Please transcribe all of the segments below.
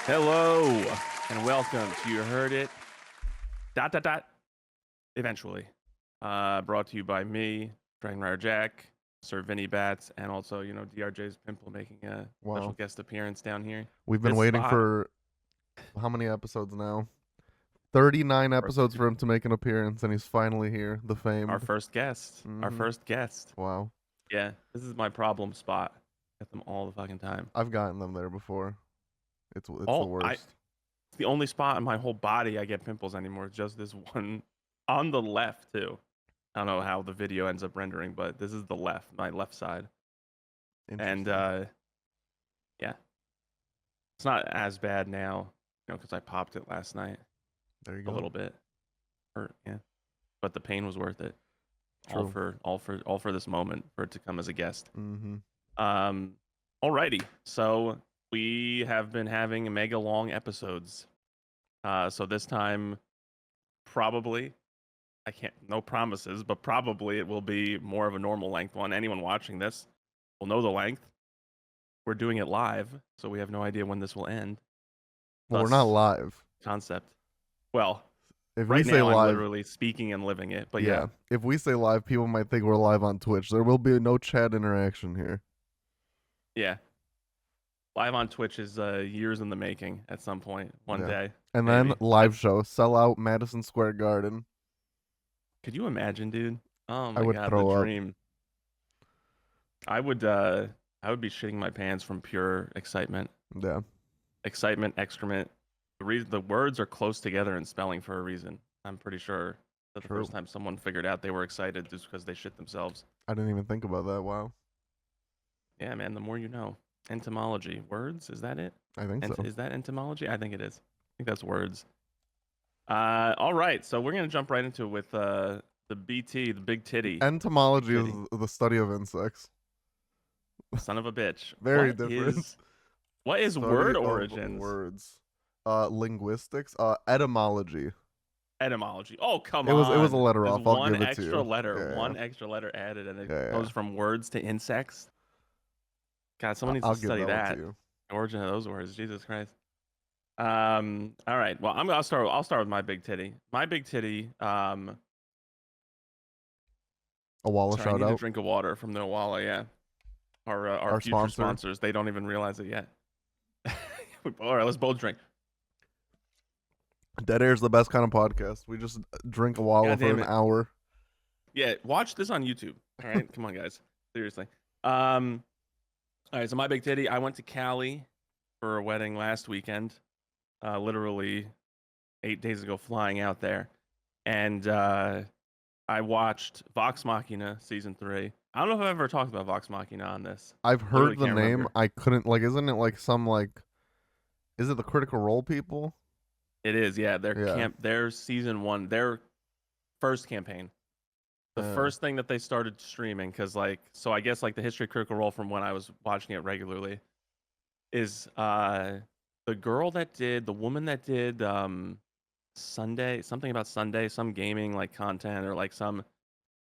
Hello and welcome to You Heard It. ... Eventually. Brought to you by me, Dragon Rider Jack, Sir Vinny Bats, and also, DRJ's Pimple making a special guest appearance down here. We've been waiting for how many episodes now? 39 episodes for him to make an appearance, and he's finally here. The famed. Our first guest. Our first guest. Wow. Yeah, this is my problem spot. Get them all the fucking time. I've gotten them there before. It's the worst. It's the only spot in my whole body I get pimples anymore. Just this one on the left too. I don't know how the video ends up rendering, but this is the left, my left side. And yeah, it's not as bad now, because I popped it last night. There you go. A little bit hurt, yeah, but the pain was worth it. True. All for this moment for it to come as a guest. Mm-hmm. Alrighty, so we have been having mega long episodes. So this time, probably, no promises, but probably it will be more of a normal length one. Anyone watching this will know the length. We're doing it live, so we have no idea when this will end. Well, we're not live. Concept. Well, if right we say now live, I'm literally speaking and living it, but yeah. If we say live, people might think we're live on Twitch. There will be no chat interaction here. Yeah. Live on Twitch is years in the making at some point, one day. And then live show, sell out Madison Square Garden. Could you imagine, dude? Oh my I would god, throw the dream. I would be shitting my pants from pure excitement. Yeah. Excitement, excrement. The words are close together in spelling for a reason. I'm pretty sure that's the first time someone figured out they were excited just because they shit themselves. I didn't even think about that. Wow. Yeah, man, the more you know. Entomology. Words? Is that it? I think so. Is that entomology? I think it is. I think that's words. All right, so we're going to jump right into it with the BT, the big titty. Entomology is the study of insects. Son of a bitch. Very different. What is word origins? Words. Linguistics. Etymology. Etymology. Oh, come on. It was a letter off. I'll give it to you. One extra letter. One extra letter added, and it goes from words to insects. God, someone needs to study that. Origin of those words. Jesus Christ. All right. Well, I'll start with my big titty. My big titty. A Walla shout out. I need a drink of water from the Walla. Yeah. Our future sponsors. They don't even realize it yet. All right, let's both drink. Dead Air is the best kind of podcast. We just drink a Walla for an hour. Yeah, watch this on YouTube. All right, come on, guys. Seriously. All right, so my big titty. I went to Cali for a wedding last weekend. Literally 8 days ago, flying out there, and I watched Vox Machina season 3. I don't know if I've ever talked about Vox Machina on this. I've heard the name. Remember. I couldn't isn't it like some is it the Critical Role people? It is, yeah. Their season 1, their first campaign. The first thing that they started streaming, because so I guess the history of Critical Role from when I was watching it regularly is the woman that did Sunday, something about Sunday, some gaming content or some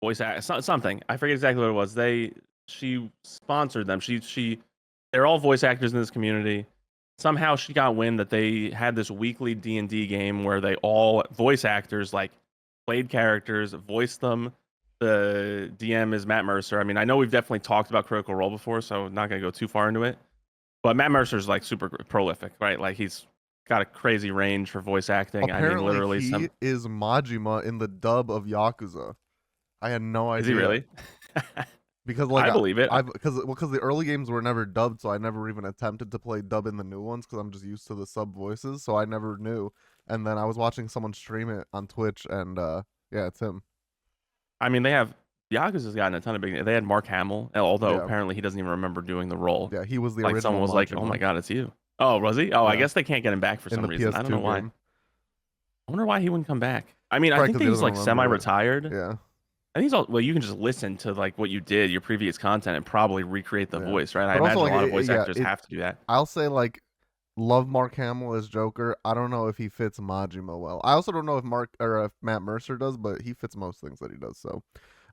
voice act, something. I forget exactly what it was. She sponsored them. They're all voice actors in this community. Somehow she got wind that they had this weekly D&D game where they all voice actors played characters, voiced them. The DM is Matt Mercer. I mean, I know we've definitely talked about Critical Role before, so I'm not gonna go too far into it. But Matt Mercer's super prolific, right? He's got a crazy range for voice acting. Apparently, literally he is Majima in the dub of Yakuza. I had no idea. Is he really? Because I believe it. Because the early games were never dubbed, so I never even attempted to play dub in the new ones because I'm just used to the sub voices, so I never knew. And then I was watching someone stream it on Twitch, and yeah, it's him. I mean, Yakuza's gotten a ton of big. They had Mark Hamill, although apparently he doesn't even remember doing the role. Yeah, he was the original. Someone was Majima. "Oh my god, it's you." Oh, was he? Oh, yeah. I guess they can't get him back for some reason. I don't know why. Game. I wonder why he wouldn't come back. I mean, I think that he's semi-retired. Yeah. I think you can just listen to what you did, your previous content, and probably recreate the voice, right? But I imagine a lot of voice actors have to do that. I'll say love Mark Hamill as Joker. I don't know if he fits Majima well. I also don't know if Matt Mercer does, but he fits most things that he does. So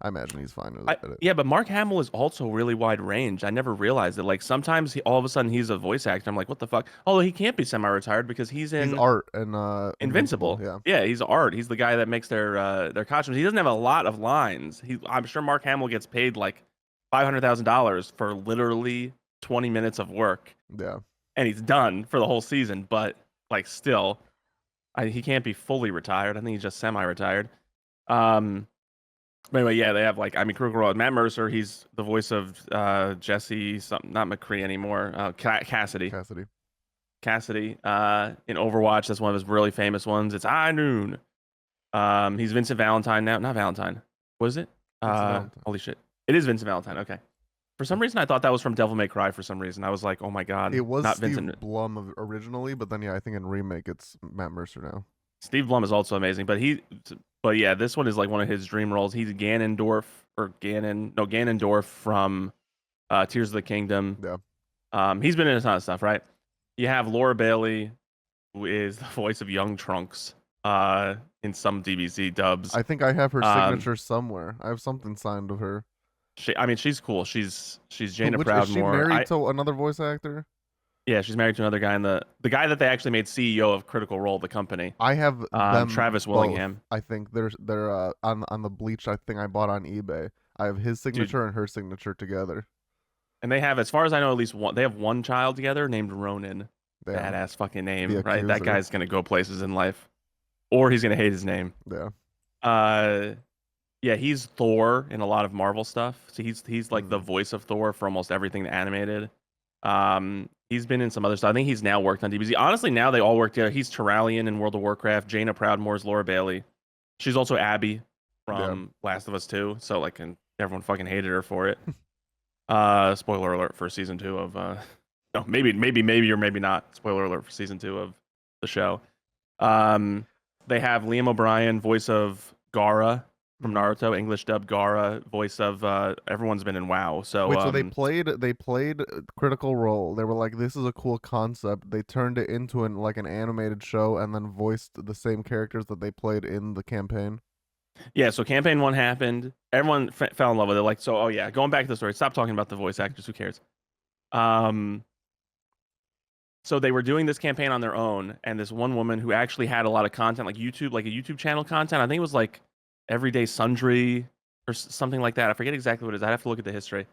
I imagine he's fine with it. Yeah, but Mark Hamill is also really wide range. I never realized it. Like sometimes all of a sudden he's a voice actor. I'm like, what the fuck? Although he can't be semi-retired because he's He's in Art and Invincible. Yeah. Yeah, he's Art. He's the guy that makes their costumes. He doesn't have a lot of lines. I'm sure Mark Hamill gets paid like $500,000 for literally 20 minutes of work. Yeah. And he's done for the whole season. But like still, he can't be fully retired. I think he's just semi-retired. But anyway, yeah, they have like Critical Role. Matt Mercer, he's the voice of Jesse, something not McCree anymore. Cassidy. Cassidy. In Overwatch, that's one of his really famous ones. It's High Noon. He's Vincent Valentine now. Not Valentine. Was it? Holy shit. It is Vincent Valentine. Okay. For some reason, I thought that was from Devil May Cry. For some reason, I was like, "Oh my god!" It was not Steve Vincent Blum originally, but then yeah, I think in remake it's Matt Mercer now. Steve Blum is also amazing, but yeah, this one is like one of his dream roles. He's Ganondorf from Tears of the Kingdom. Yeah. He's been in a ton of stuff, right? You have Laura Bailey, who is the voice of young Trunks in some DBZ dubs. I think I have her signature somewhere. I have something signed of her. She's cool. She's Jaina Proudmoore. Is she married to another voice actor? Yeah, she's married to another guy the guy that they actually made CEO of Critical Role, the company. I have them Travis Willingham. I think they're on the bleach I think I bought on eBay. I have his signature and her signature together. And they have, as far as I know, at least one. They have one child together named Ronan. Yeah. Badass fucking name, right? That guy's gonna go places in life, or he's gonna hate his name. Yeah. Yeah, he's Thor in a lot of Marvel stuff. So he's like the voice of Thor for almost everything animated. He's been in some other stuff. I think he's now worked on DBZ. Honestly, now they all work together. He's Terralion in World of Warcraft. Jaina Proudmoore's Laura Bailey. She's also Abby from Last of Us 2. So like, and everyone fucking hated her for it. Spoiler alert for season 2 of no, maybe or maybe not. Spoiler alert for season 2 of the show. They have Liam O'Brien, voice of Gaara from Naruto, English dub Gaara, voice of everyone's been in WoW. So wait, so they played Critical Role. They were like, this is a cool concept. They turned it into an animated show and then voiced the same characters that they played in the campaign. Yeah, so campaign 1 happened. Everyone fell in love with it. Like, so, oh yeah, going back to the story. Stop talking about the voice actors. Who cares? So they were doing this campaign on their own, and this one woman who actually had a lot of content, like a YouTube channel content. I think it was like Everyday Sundry or something like that. I forget exactly what it is. I'd have to look at the history.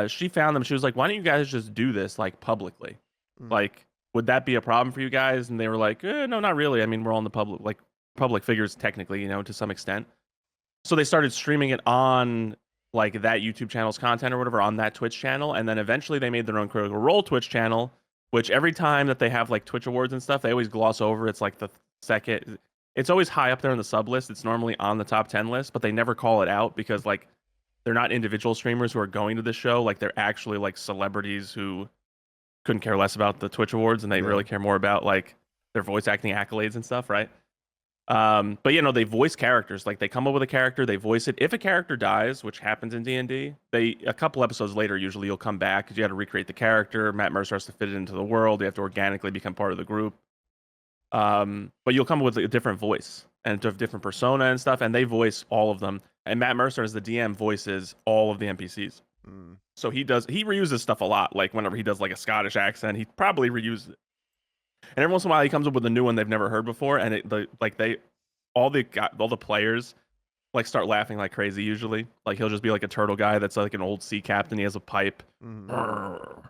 She found them. She was like, "Why don't you guys just do this like publicly? Like, would that be a problem for you guys?" And they were like, "No, not really. I mean, we're all in the public figures technically, to some extent." So they started streaming it on like that YouTube channel's content or whatever on that Twitch channel, and then eventually they made their own Critical Role Twitch channel, which every time that they have like Twitch awards and stuff, they always gloss over. It's like the second. It's always high up there on the sub list. It's normally on the top 10 list, but they never call it out because like they're not individual streamers who are going to this show. Like they're actually like celebrities who couldn't care less about the Twitch awards, and they really care more about like their voice acting accolades and stuff, right? But they voice characters. Like they come up with a character, they voice it. If a character dies, which happens in D&D, a couple episodes later, usually you'll come back because you had to recreate the character. Matt Mercer has to fit it into the world. You have to organically become part of the group. But you'll come up with a different voice and a different persona and stuff, and they voice all of them. And Matt Mercer, as the DM, voices all of the NPCs. So he reuses stuff a lot. Like whenever he does like a Scottish accent, he probably reuses it. And every once in a while, he comes up with a new one they've never heard before, and all the players like start laughing like crazy. Usually, like he'll just be like a turtle guy that's like an old sea captain. He has a pipe. No,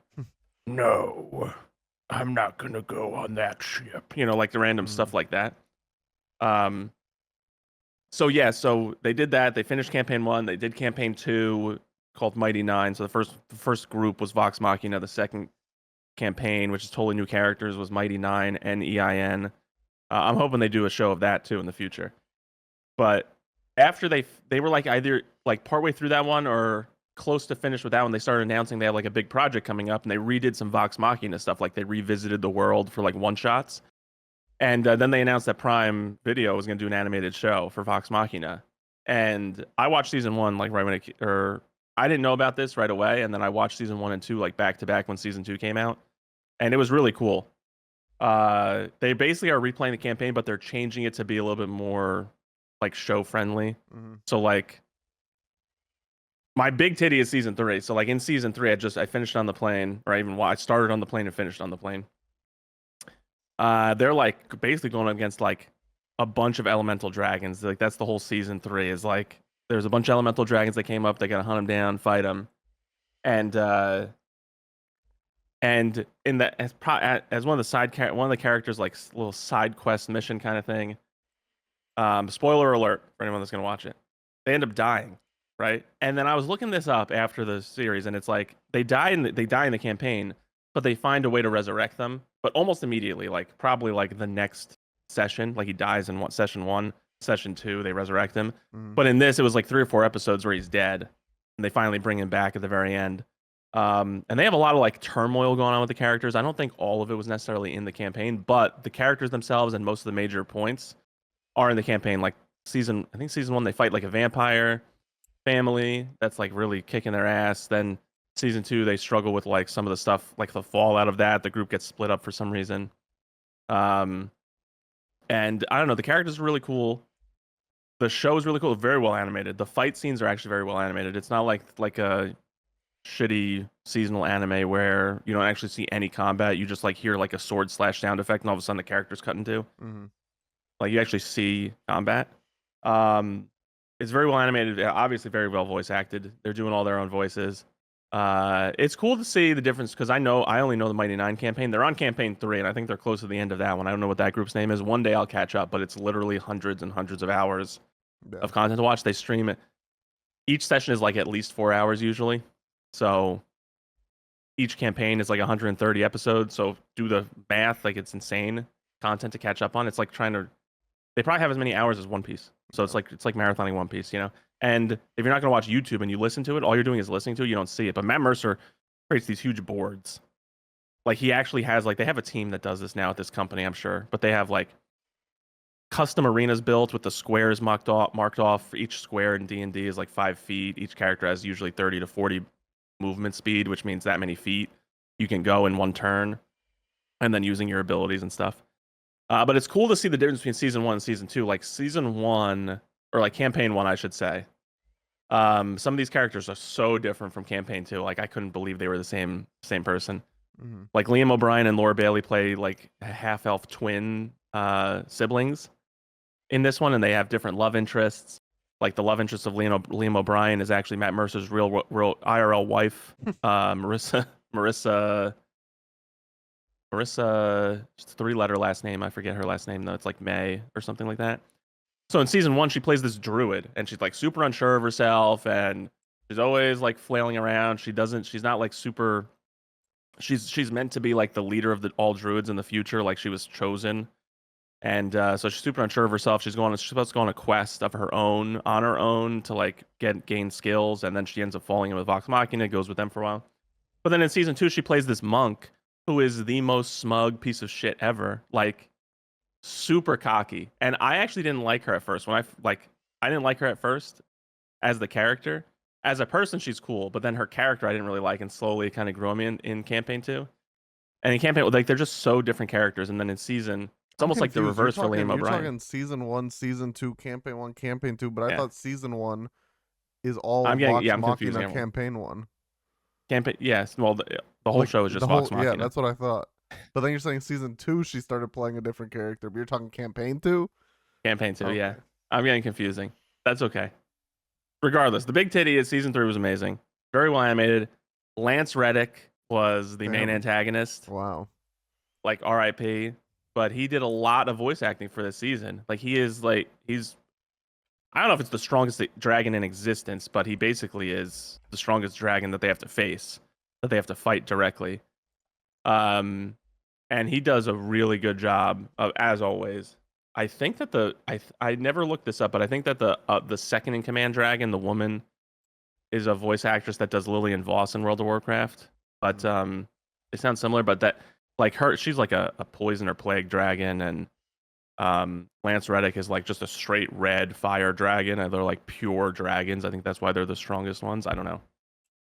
I'm not gonna go on that ship. Like the random stuff like that. So they did that. They finished campaign 1. They did campaign 2 called Mighty 9. So the first group was Vox Machina. The second campaign, which is totally new characters, was Mighty 9 NEIN. I'm hoping they do a show of that too in the future. But after they were like either like partway through that one or close to finish with that one, they started announcing they had like a big project coming up, and they redid some Vox Machina stuff. Like they revisited the world for like one shots, and then they announced that Prime Video was going to do an animated show for Vox Machina. And I watched season 1 like right when I didn't know about this right away, and then I watched season 1 and 2 like back to back when season 2 came out, and it was really cool. They basically are replaying the campaign, but they're changing it to be a little bit more like show friendly. So like My big titty is season 3. So like in season 3, I finished on the plane, or I started on the plane and finished on the plane. They're like basically going against like a bunch of elemental dragons. Like that's the whole season 3 is like there's a bunch of elemental dragons that came up. They gotta hunt them down, fight them, and in that as one of the characters like little side quest mission kind of thing. Spoiler alert for anyone that's gonna watch it. They end up dying, right? And then I was looking this up after the series, and it's like they die in the campaign, but they find a way to resurrect them, but almost immediately, like probably like the next session. Like he dies in session 1, session 2, they resurrect him. But in this, it was like 3 or 4 episodes where he's dead, and they finally bring him back at the very end. And they have a lot of like turmoil going on with the characters. I don't think all of it was necessarily in the campaign, but the characters themselves and most of the major points are in the campaign. Like season 1, they fight like a vampire family that's like really kicking their ass. Then season 2, they struggle with like some of the stuff, like the fallout of that. The group gets split up for some reason. And I don't know, the characters are really cool. The show is really cool, very well animated. The fight scenes are actually very well animated. It's not like a shitty seasonal anime where you don't actually see any combat. You just like hear like a sword slash sound effect, and all of a sudden the character's cut in two. Like you actually see combat. It's very well animated, obviously very well voice acted. They're doing all their own voices. It's cool to see the difference because I only know the Mighty Nine campaign. They're on campaign 3, and I think they're close to the end of that one. I don't know what that group's name is. One day I'll catch up, but it's literally hundreds and hundreds of hours of content to watch. They stream it. Each session is like at least 4 hours usually. So each campaign is like 130 episodes. So do the math, like it's insane content to catch up on. It's like they probably have as many hours as One Piece. So it's like marathoning One Piece, you know? And if you're not going to watch YouTube and you listen to it, all you're doing is listening to it, you don't see it. But Matt Mercer creates these huge boards. Like he actually has they have a team that does this now at this company, I'm sure. But they have like custom arenas built with the squares marked off. Each square in D&D is like 5 feet. Each character has usually 30 to 40 movement speed, which means that many feet you can go in one turn, and then using your abilities and stuff. But it's cool to see the difference between season 1 and season 2. Like season 1, or like campaign 1, I should say. Some of these characters are so different from campaign 2. Like I couldn't believe they were the same person. Like Liam O'Brien and Laura Bailey play like half-elf twin siblings in this one, and they have different love interests. Like the love interest of Liam O'Brien is actually Matt Mercer's real IRL wife, Marissa, just a 3-letter last name. I forget her last name though. It's like May or something like that. So in season 1, she plays this druid, and she's like super unsure of herself, and she's always like flailing around. She's not like super. She's meant to be like the leader of all druids in the future. Like she was chosen. And so she's super unsure of herself. She's supposed to go on a quest of her own, on her own, to like gain skills, and then she ends up falling in with Vox Machina, goes with them for a while. But then in season 2, she plays this monk who is the most smug piece of shit ever, like super cocky. And I actually didn't like her at first. I didn't like her at first as the character. As a person, she's cool, but then her character I didn't really like, and slowly kind of grew on me in campaign 2. And in campaign, like they're just so different characters. And then in season, it's almost like the reverse for Liam O'Brien. You're talking season 1, season 2, campaign 1, campaign 2, but I thought season 1 is all Vox Machina campaign 1. Campaign, yes. Well, the whole show is just Vox Machina. Yeah, that's what I thought. But then you're saying season 2, she started playing a different character. But you're talking campaign 2? Campaign 2, yeah. I'm getting confusing. That's okay. Regardless, the big titty is season 3 was amazing. Very well animated. Lance Reddick was the main antagonist. Wow. Like R.I.P. But he did a lot of voice acting for this season. Like he's I don't know if it's the strongest dragon in existence, but he basically is the strongest dragon that they have to face, that they have to fight directly. And he does a really good job as always. I think that I never looked this up, but I think that the second in command dragon, the woman, is a voice actress that does Lillian Voss in World of Warcraft. But they sound similar, but that like she's like a poison or plague dragon, and Lance Reddick is like just a straight red fire dragon, and they're like pure dragons. I think that's why they're the strongest ones. I don't know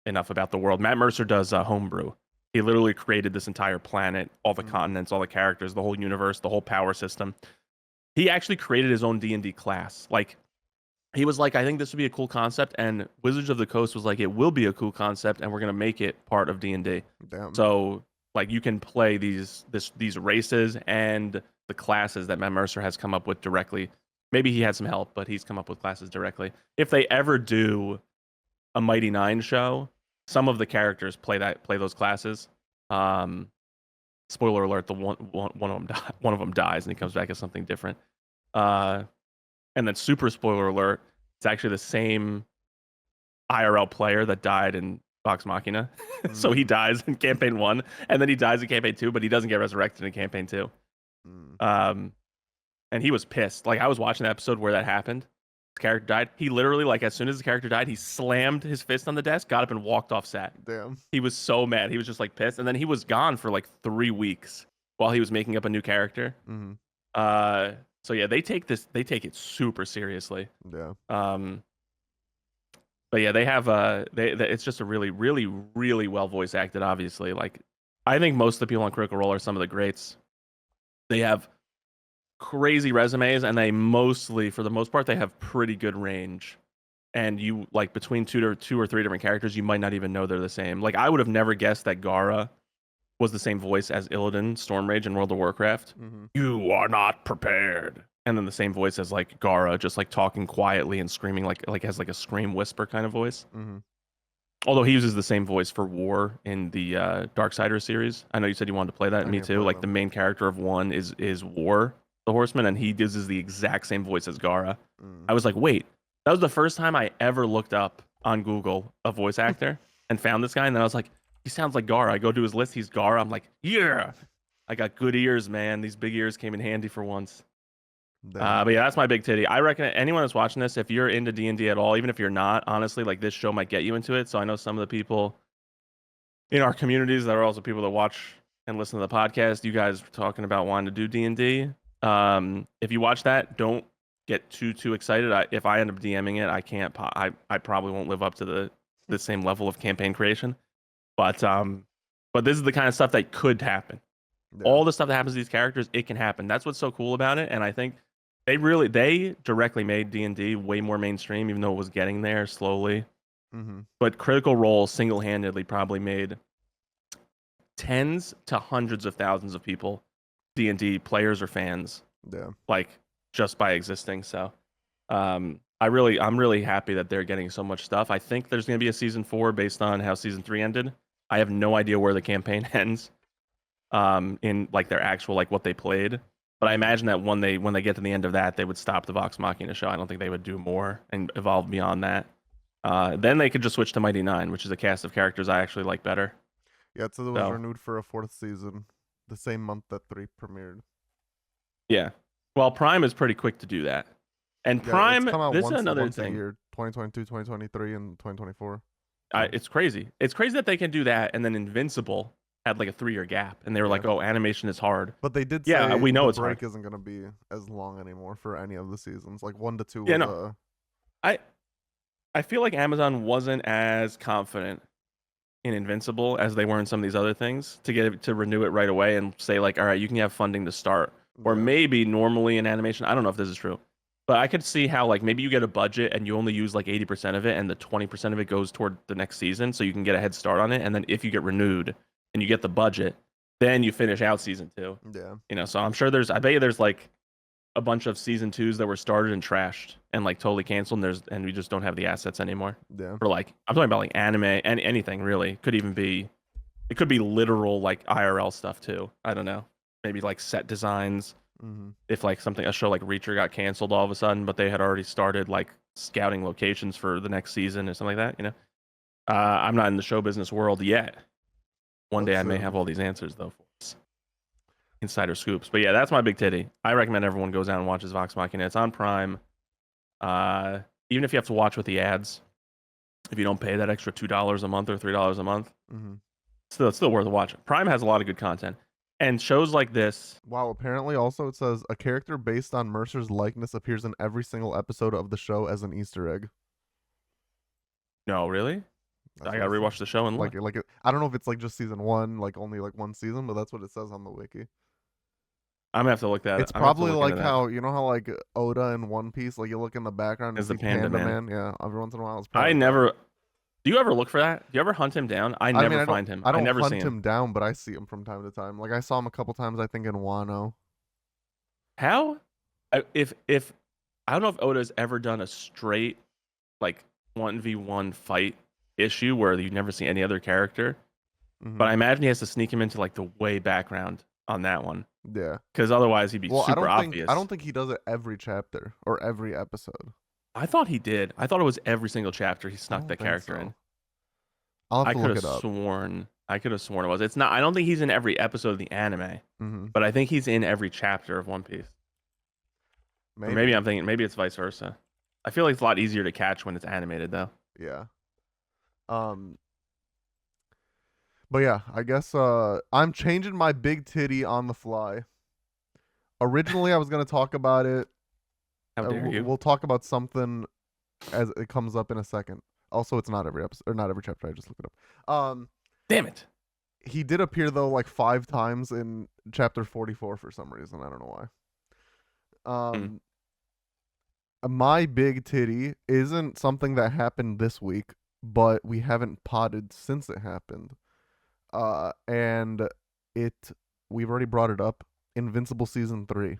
enough about the world. Matt Mercer does homebrew. He literally created this entire planet, all the continents, all the characters, the whole universe, the whole power system. He actually created his own D&D class. Like he was like, I think this would be a cool concept, and Wizards of the Coast was like, it will be a cool concept, and we're gonna make it part of D&D. Damn. So like you can play these races and the classes that Matt Mercer has come up with directly. Maybe he had some help, but he's come up with classes directly. If they ever do a Mighty Nine show, some of the characters play those classes. Spoiler alert: one of them dies, and he comes back as something different. And then super spoiler alert: it's actually the same IRL player that died in Vox Machina. So he dies in campaign 1, and then he dies in campaign 2, but he doesn't get resurrected in campaign 2. And he was pissed. Like, I was watching the episode where that happened. His character died. He literally, like, as soon as the character died, he slammed his fist on the desk, got up, and walked off set. Damn. He was so mad. He was just like pissed, and then he was gone for like 3 weeks while he was making up a new character. So yeah, they take it super seriously. Yeah. But yeah, they have it's just a really, really, really well voice acted. Obviously, like I think most of the people on Critical Role are some of the greats. They have crazy resumes, and they mostly, for the most part, they have pretty good range. And you like between two or three different characters, you might not even know they're the same. Like I would have never guessed that Gara was the same voice as Illidan Stormrage in World of Warcraft. You are not prepared. And then the same voice as like Gara, just like talking quietly and screaming like has like a scream whisper kind of voice. Although he uses the same voice for War in the Darksiders series. I know you said you wanted to play that. Me too. Like the main character of one is War, the Horseman, and he uses the exact same voice as Gara. I was like, wait, that was the first time I ever looked up on Google a voice actor and found this guy. And then I was like, he sounds like Gara. I go to his list. He's Gara. I'm like, yeah, I got good ears, man. These big ears came in handy for once. But yeah, that's my big titty. I reckon anyone that's watching this, if you're into D&D at all, even if you're not, honestly, like this show might get you into it. So I know some of the people in our communities that are also people that watch and listen to the podcast, you guys were talking about wanting to do D&D. If you watch that, don't get too excited. If I end up DMing it, I can't. I probably won't live up to the same level of campaign creation. But this is the kind of stuff that could happen. Yeah. All the stuff that happens to these characters, it can happen. That's what's so cool about it. And I think they directly made D&D way more mainstream, even though it was getting there slowly. But Critical Role single-handedly probably made tens to hundreds of thousands of people D&D players or fans. Yeah. Like just by existing. So I'm really happy that they're getting so much stuff. I think there's going to be a season 4 based on how season 3 ended. I have no idea where the campaign ends in like their actual like what they played. But I imagine that when they get to the end of that, they would stop the Vox Machina show. I don't think they would do more and evolve beyond that. Then they could just switch to Mighty Nine, which is a cast of characters I actually like better. Yeah, so it was renewed for a 4th season, the same month that 3 premiered. Yeah. Well, Prime is pretty quick to do that. And Prime, this is another thing. A year, 2022, 2023, and 2024. It's crazy. It's crazy that they can do that, and then Invincible had like a 3-year gap, and they were like, "Oh, animation is hard." But they did say we know the break isn't going to be as long anymore for any of the seasons, like 1 to 2. Yeah, no. I feel like Amazon wasn't as confident in Invincible as they were in some of these other things to renew it right away and say like, "All right, you can have funding to start." Or maybe normally in animation, I don't know if this is true, but I could see how like maybe you get a budget and you only use like 80% of it, and the 20% of it goes toward the next season, so you can get a head start on it. And then if you get renewed and you get the budget, then you finish out season 2. Yeah. So I'm sure I bet you there's like a bunch of season 2s that were started and trashed and like totally canceled, and we just don't have the assets anymore. Yeah. For like, I'm talking about like anime and anything really. It could be literal like IRL stuff too. I don't know. Maybe like set designs. If like a show like Reacher got canceled all of a sudden, but they had already started like scouting locations for the next season or something like that, I'm not in the show business world yet. One day I may have all these answers though for us. Insider scoops. But yeah, that's my big titty. I recommend everyone goes out and watches Vox Machina. It's on Prime. Even if you have to watch with the ads, if you don't pay that extra $2 a month or $3 a month, it's still worth watching. Prime has a lot of good content. And shows like this. Wow, apparently also it says a character based on Mercer's likeness appears in every single episode of the show as an Easter egg. No, really? I gotta rewatch the show and look. I don't know if it's like just season 1, like only like 1 season, but that's what it says on the wiki. I'm gonna have to look that. It's I'm gonna have to probably look like into that. how you know how like Oda in One Piece, like you look in the background and Is the see Panda Man? Yeah, every once in a while it's I probably that. never. Do you ever look for that? Do you ever hunt him down? I I mean, never find him. I I don't never see hunt him. him down, but I see him from time to time. Like I saw him a couple times, I think in Wano. How? If I don't know if Oda's ever done a straight like 1v1 fight issue where you never see any other character, Mm-hmm. but I imagine he has to sneak him into like the way background on that one. Yeah. Because otherwise he'd be Well, super obvious. I don't think he does it every chapter or every episode. I thought he did. I thought it was every single chapter he snuck the character in. I'll have I to could look have it up. sworn. I could have sworn it was. It's not. I don't think he's in every episode of the anime, but I think he's in every chapter of One Piece. Or maybe I'm thinking. Maybe it's vice versa. I feel like it's a lot easier to catch when it's animated, though. Yeah. But yeah, I guess I'm changing my big titty on the fly. Originally, I was gonna talk about it. How dare you? We'll talk about something as it comes up in a second. Also, it's not every episode or not every chapter. I just looked it up. Damn it. He did appear though like 5 times in chapter 44 for some reason. I don't know why. My big titty isn't something that happened this week, but we haven't potted since it happened. And we've already brought it up. Invincible season 3.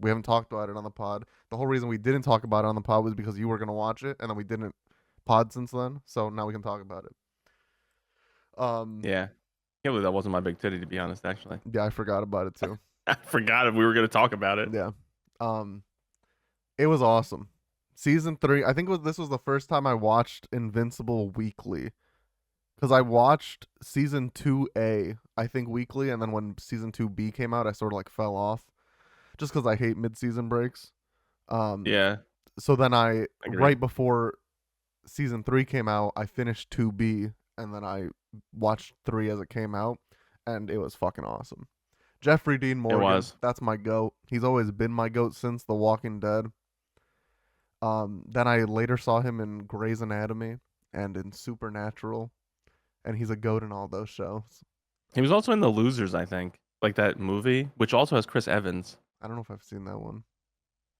We haven't talked about it on the pod. The whole reason we didn't talk about it on the pod was because you were gonna watch it, and then we didn't pod since then. So now we can talk about it. Yeah. Can't believe that wasn't my big titty, to be honest, actually. Yeah, I forgot about it too. I forgot if we were gonna talk about it. Yeah. It was awesome. Season 3, I think this was the first time I watched Invincible weekly. Because I watched season 2A, I think, weekly, and then when season 2B came out, I sort of like fell off. Just because I hate mid-season breaks. Yeah. So then right before season 3 came out, I finished 2B, and then I watched 3 as it came out, and it was fucking awesome. Jeffrey Dean Morgan, that's my GOAT. He's always been my GOAT since The Walking Dead. Then I later saw him in Grey's Anatomy and in Supernatural, and he's a GOAT in all those shows. He was also in The Losers, I think, like that movie, which also has Chris Evans. I don't know if I've seen that one.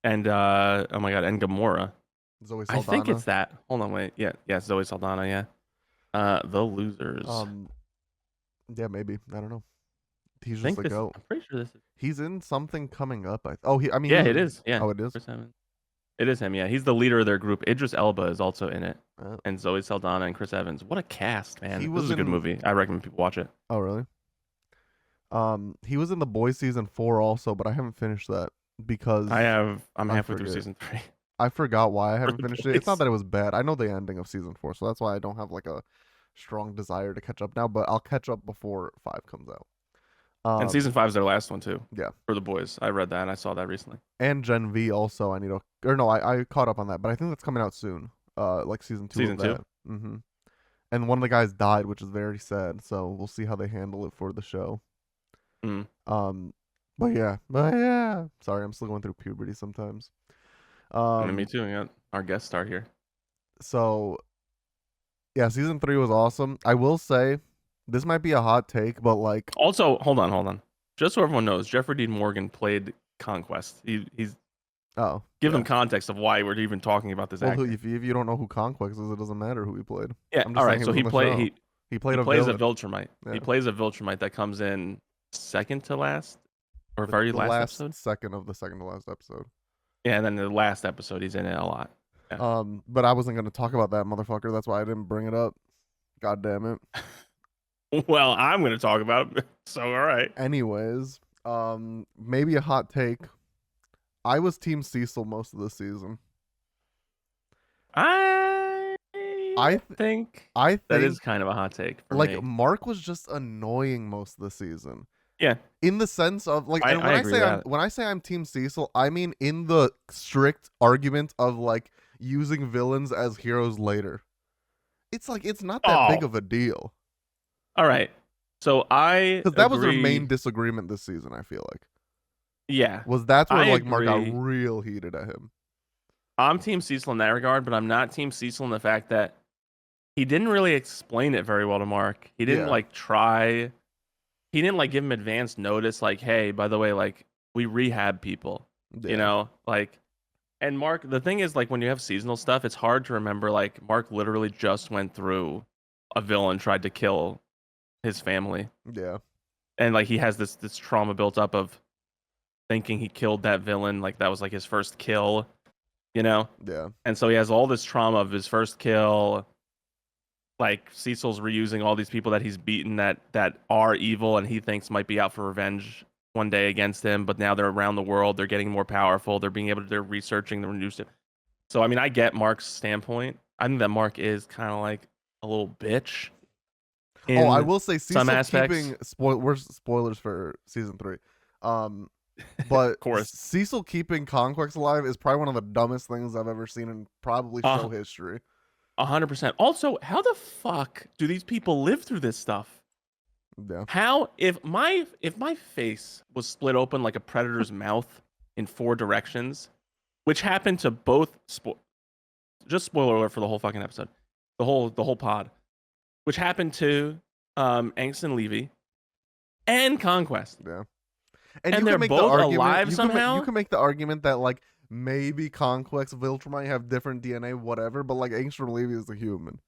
And oh my god, and Gamora. Zoe Saldana. I think it's that. Hold on, wait. Yeah, Zoe Saldana. Yeah. The Losers. Yeah, maybe. I don't know. He's just a GOAT. I'm pretty sure this is. He's in something coming up. Yeah, it is. Yeah. Oh, it is. It is him. Yeah, he's the leader of their group. Idris Elba is also in it, and Zoe Saldana and Chris Evans. What a cast, man! This is a good movie. I recommend people watch it. Oh, really? He was in The Boys season 4 also, but I haven't finished that because I'm halfway through season 3. I forgot why I haven't finished it. It's not that it was bad. I know the ending of season 4, so that's why I don't have like a strong desire to catch up now. But I'll catch up before 5 comes out. And season 5 is their last one too. Yeah, for The Boys. I read that and I saw that recently. And Gen V also. I caught up on that, but I think that's coming out soon. Like season 2. Season 2. Mm-hmm. And one of the guys died, which is very sad. So we'll see how they handle it for the show. But yeah. Sorry, I'm still going through puberty sometimes. Me too. Yeah, our guest star here. So, yeah, season 3 was awesome. I will say, this might be a hot take, but like. Also, hold on. Just so everyone knows, Jeffrey Dean Morgan played Conquest. He's. Give them context of why we're even talking about this. Well, if you don't know who Conquest is, it doesn't matter who he played. Yeah. All right. So he plays a Viltrumite. Yeah. He plays a Viltrumite that comes in second to last, or very last episode. Second of the second to last episode. Yeah, and then the last episode he's in it a lot. Yeah. But I wasn't gonna talk about that motherfucker. That's why I didn't bring it up. God damn it. Well, I'm gonna talk about it. So all right. Anyways, maybe a hot take. I was Team Cecil most of the season. I think that is kind of a hot take for me. Mark was just annoying most of the season. Yeah. In the sense of when I say I'm Team Cecil, I mean in the strict argument of like using villains as heroes later. It's like it's not that big of a deal. All right. So because that was their main disagreement this season, I feel like. Yeah. That's where Mark got real heated at him. I'm Team Cecil in that regard, but I'm not Team Cecil in the fact that he didn't really explain it very well to Mark. He didn't try. He didn't give him advance notice, like, hey, by the way, we rehab people, you Yeah. know, like. And Mark, the thing is, like, when you have seasonal stuff, it's hard to remember. Like, Mark literally just went through a villain tried to kill his family, Yeah. and like he has this trauma built up of thinking he killed that villain, like that was like his first kill, you know. Yeah. And so he has all this trauma of his first kill. Like Cecil's reusing all these people that he's beaten that are evil, and he thinks might be out for revenge one day against him. But now they're around the world. They're getting more powerful. They're researching the new stuff. So I mean, I get Mark's standpoint. I think that Mark is kind of like a little bitch. Oh, I In will say some Cecil aspects, keeping spoilers for season 3. But of course, Cecil keeping Conquest alive is probably one of the dumbest things I've ever seen in probably show history. 100%. Also, how the fuck do these people live through this stuff? Yeah. How if my face was split open like a predator's mouth in 4 directions, which happened to both just spoiler alert for the whole fucking episode, the whole pod, which happened to Angst and Levy and Conquest. Yeah. And you they're can make both the argument, alive somehow. You can make the argument that like maybe Conquest Viltrumite have different DNA, whatever, but like Angstrom Levy is the human.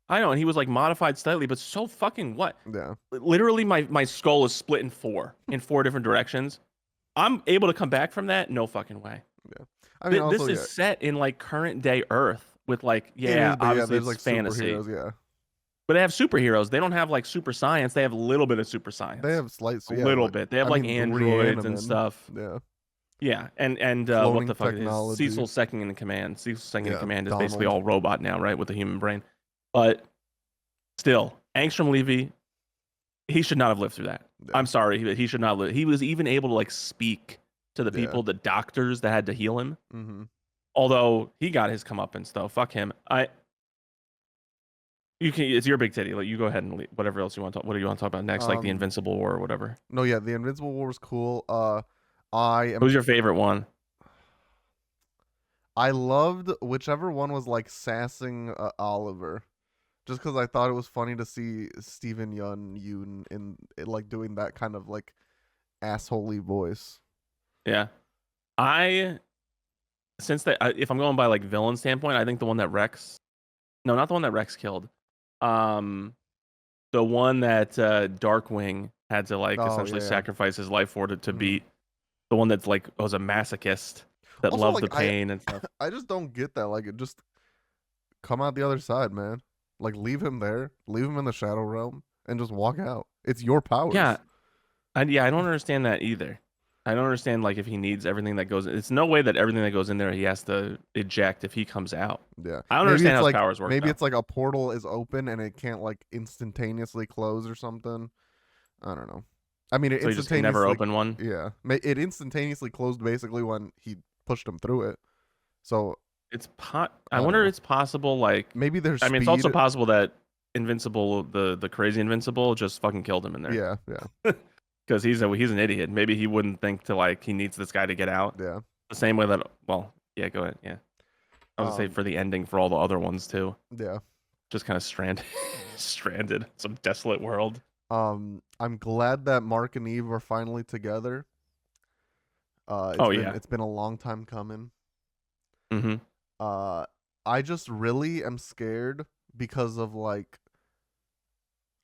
I know, and he was like modified slightly, but so fucking what? Yeah. Literally, my skull is split in 4 different directions. I'm able to come back from that? No fucking way. Yeah. I mean, This also, is set in like current day Earth with like obviously there's it's like fantasy, superheroes, yeah. but they have superheroes. They don't have like super science. They have a little bit of super science. They have slight, a little bit. They have like androids and stuff. Yeah. Yeah, and what the fuck is Cecil's second in command? Cecil's second in command is basically all robot now, right, with a human brain. But still, Angstrom Levy, he should not have lived through that. Yeah. I'm sorry, he should not live. He was even able to like speak to the people, the doctors that had to heal him. Mm-hmm. Although he got his comeuppance though. Fuck him. It's your big titty. Like you go ahead and leave. Whatever else you want to talk. What do you want to talk about next? Like the Invincible War or whatever. No, yeah, the Invincible War was cool. Who's your favorite one? I loved whichever one was like sassing Oliver, just because I thought it was funny to see Steven Yeun in like doing that kind of like assholey voice. Yeah, if I'm going by like villain standpoint, I think the one that Rex, no, not the one that Rex killed, the one that Darkwing had to like essentially sacrifice his life for to beat, the one that's like was a masochist that also, loved like, the pain and stuff. I just don't get that. Like, just come out the other side, man. Like, leave him there, leave him in the Shadow Realm, and just walk out. It's your powers. Yeah, I don't understand that either. I don't understand like if he needs everything that goes. It's no way that everything that goes in there he has to eject if he comes out. Yeah, I don't understand how his powers work. Maybe it's like a portal is open and it can't like instantaneously close or something. I don't know. I mean, it so instantaneously just never open one. Yeah, it instantaneously closed basically when he pushed him through it. So it's I wonder if it's possible. Like maybe there's. I mean, it's also possible that Invincible, the crazy Invincible, just fucking killed him in there. Yeah, yeah. Because he's an idiot. Maybe he wouldn't think to like he needs this guy to get out. Yeah. The same way that go ahead. Yeah. I would say for the ending for all the other ones too. Yeah. Just kind of stranded, some desolate world. I'm glad that Mark and Eve are finally together. It's been a long time coming. Mm-hmm. I just really am scared because of like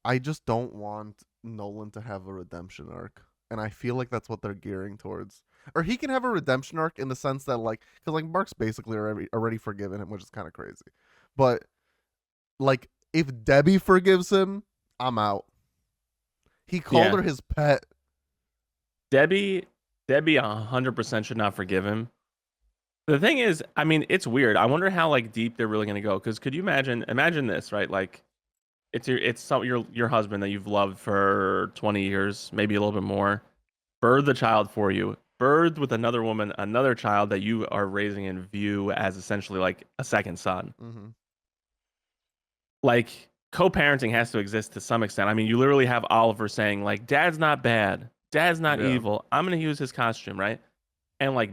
I just don't want Nolan to have a redemption arc, and I feel like that's what they're gearing towards. Or he can have a redemption arc in the sense that like, because like Mark's basically already forgiven him, which is kind of crazy. But like, if Debbie forgives him, I'm out. He called her his pet. Debbie 100% should not forgive him. The thing is, I mean, it's weird. I wonder how like deep they're really gonna go. Because could you imagine this, right? Like, it's your husband that you've loved for 20 years, maybe a little bit more, birthed the child for you, birthed with another woman, another child that you are raising and view as essentially like a second son. Mm-hmm. Like, co-parenting has to exist to some extent. I mean, you literally have Oliver saying like, "Dad's not bad, Dad's not evil. I'm gonna use his costume, right?" And like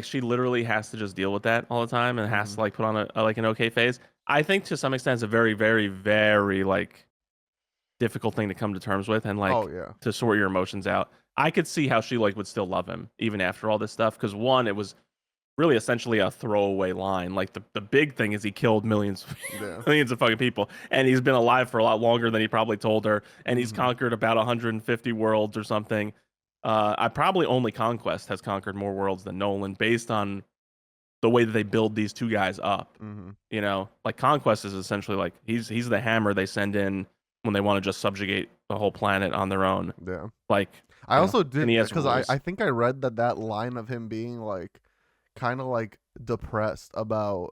she literally has to just deal with that all the time and has to like put on a like an okay phase. I think to some extent it's a very, very, very like difficult thing to come to terms with and like Oh yeah. to sort your emotions out. I could see how she like would still love him even after all this stuff because one, it was really essentially a throwaway line. Like the big thing is he killed millions Yeah. millions of fucking people, and he's been alive for a lot longer than he probably told her, and he's Mhm. conquered about 150 worlds or something. I probably only Conquest has conquered more worlds than Nolan based on the way that they build these two guys up. Mhm. You know, like Conquest is essentially like he's the hammer they send in when they want to just subjugate the whole planet on their own. Yeah. Like I also and did he has because rules. I think I read that line of him being like kind of like depressed about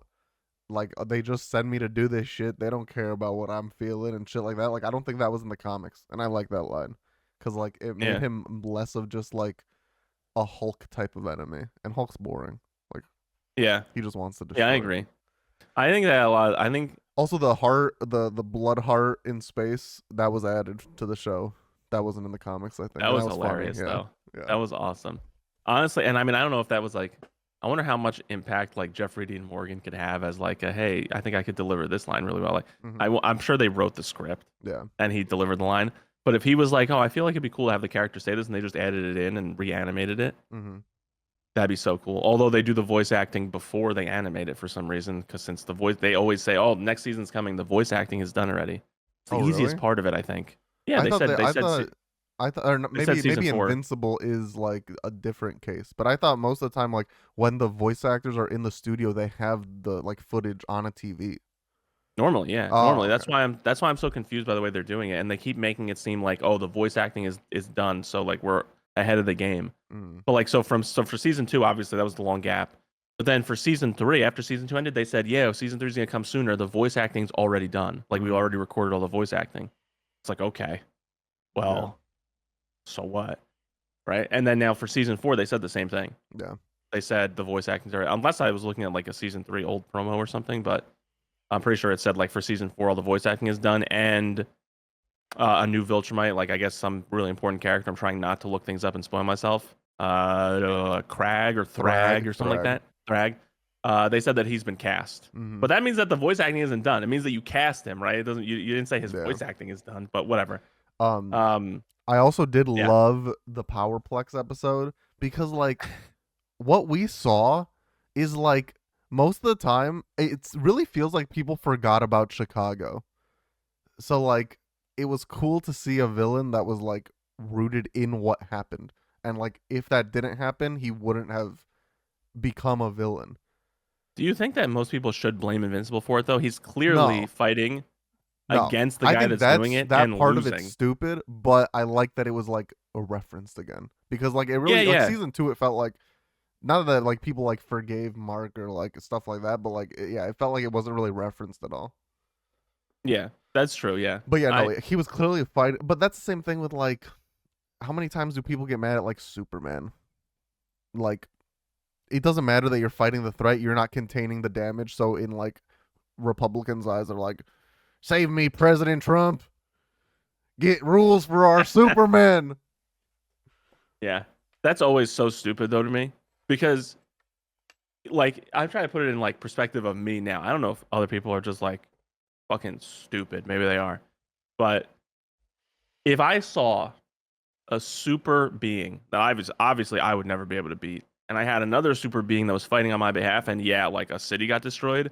like they just send me to do this shit. They don't care about what I'm feeling and shit like that. Like I don't think that was in the comics, and I like that line because like it made Yeah, him less of just like a Hulk type of enemy, and Hulk's boring. Like yeah, he just wants to yeah. I destroy. agree. I think that a lot. I think Also, the heart, the blood heart in space that was added to the show. That wasn't in the comics, I think. that And that was was funny. hilarious Yeah, though. yeah. That was awesome. Honestly, and I mean, I don't know if that was like. I wonder how much impact like Jeffrey Dean Morgan could have as like a hey, I think I could deliver this line really well. Like Hmm. I'm sure they wrote the script Yeah. and he delivered the line. But if he was like, oh, I feel like it'd be cool to have the character say this, and they just added it in and reanimated it, Hmm. that'd be so cool. Although they do the voice acting before they animate it for some reason, because since the voice, they always say, oh, next season's coming, the voice acting is done already. It's the Oh, easiest really? part of it, I think. Yeah, I thought that I thought or they said season maybe 4. Invincible is like a different case, but I thought most of the time like when the voice actors are in the studio, they have the like footage on a TV. Normally, yeah, Oh, normally. okay. That's why I'm so confused by the way they're doing it, and they keep making it seem like, oh, the voice acting is done, so like we're ahead of the game. Mm. But like so for season 2, obviously that was the long gap. But then for season 3, after season 2 ended, they said, yeah, season 3 is gonna come sooner. The voice acting's already done. Like we Mm. already recorded all the voice acting. It's like okay, Yeah. well, so what, right? And then now for season 4, they said the same thing. Yeah. They said the voice acting's already, unless I was looking at like a season 3 old promo or something, but I'm pretty sure it said like for season 4 all the voice acting is done and a new Viltrumite, like I guess some really important character. I'm trying not to look things up and spoil myself. Crag or Thrag or something like Thrag. that. Thrag. They said that he's been cast, Mm-hmm. but that means that the voice acting isn't done. It means that you cast him, right? It doesn't. You didn't say his Yeah. voice acting is done, but whatever. Um, Um, I also did yeah, love the Powerplex episode because like what we saw is like most of the time it really feels like people forgot about Chicago. So like it was cool to see a villain that was like rooted in what happened. And like if that didn't happen, he wouldn't have become a villain. do you think that most people should blame Invincible for it though? He's clearly No. fighting No. against the I guy think that's doing it that and part of it's losing. stupid, but I like that it was like referenced again. Because like it Yeah, really like yeah, season 2 it felt like not that like people like forgave Mark or like stuff like that, but like yeah, it felt like it wasn't really referenced at all. yeah. That's true. Yeah, But yeah, no, I he was clearly fighting. But that's the same thing with like, how many times do people get mad at like Superman? Like, it doesn't matter that you're fighting the threat, you're not containing the damage. So in like Republicans' eyes, they're like, "Save me, President Trump! Get rules for our Superman!" yeah. That's always so stupid though to me because like I'm trying to put it in like perspective of me now. I don't know if other people are just like fucking stupid. Maybe they are. But if I saw a super being that obviously I would never be able to beat, and I had another super being that was fighting on my behalf, and yeah, like a city got destroyed,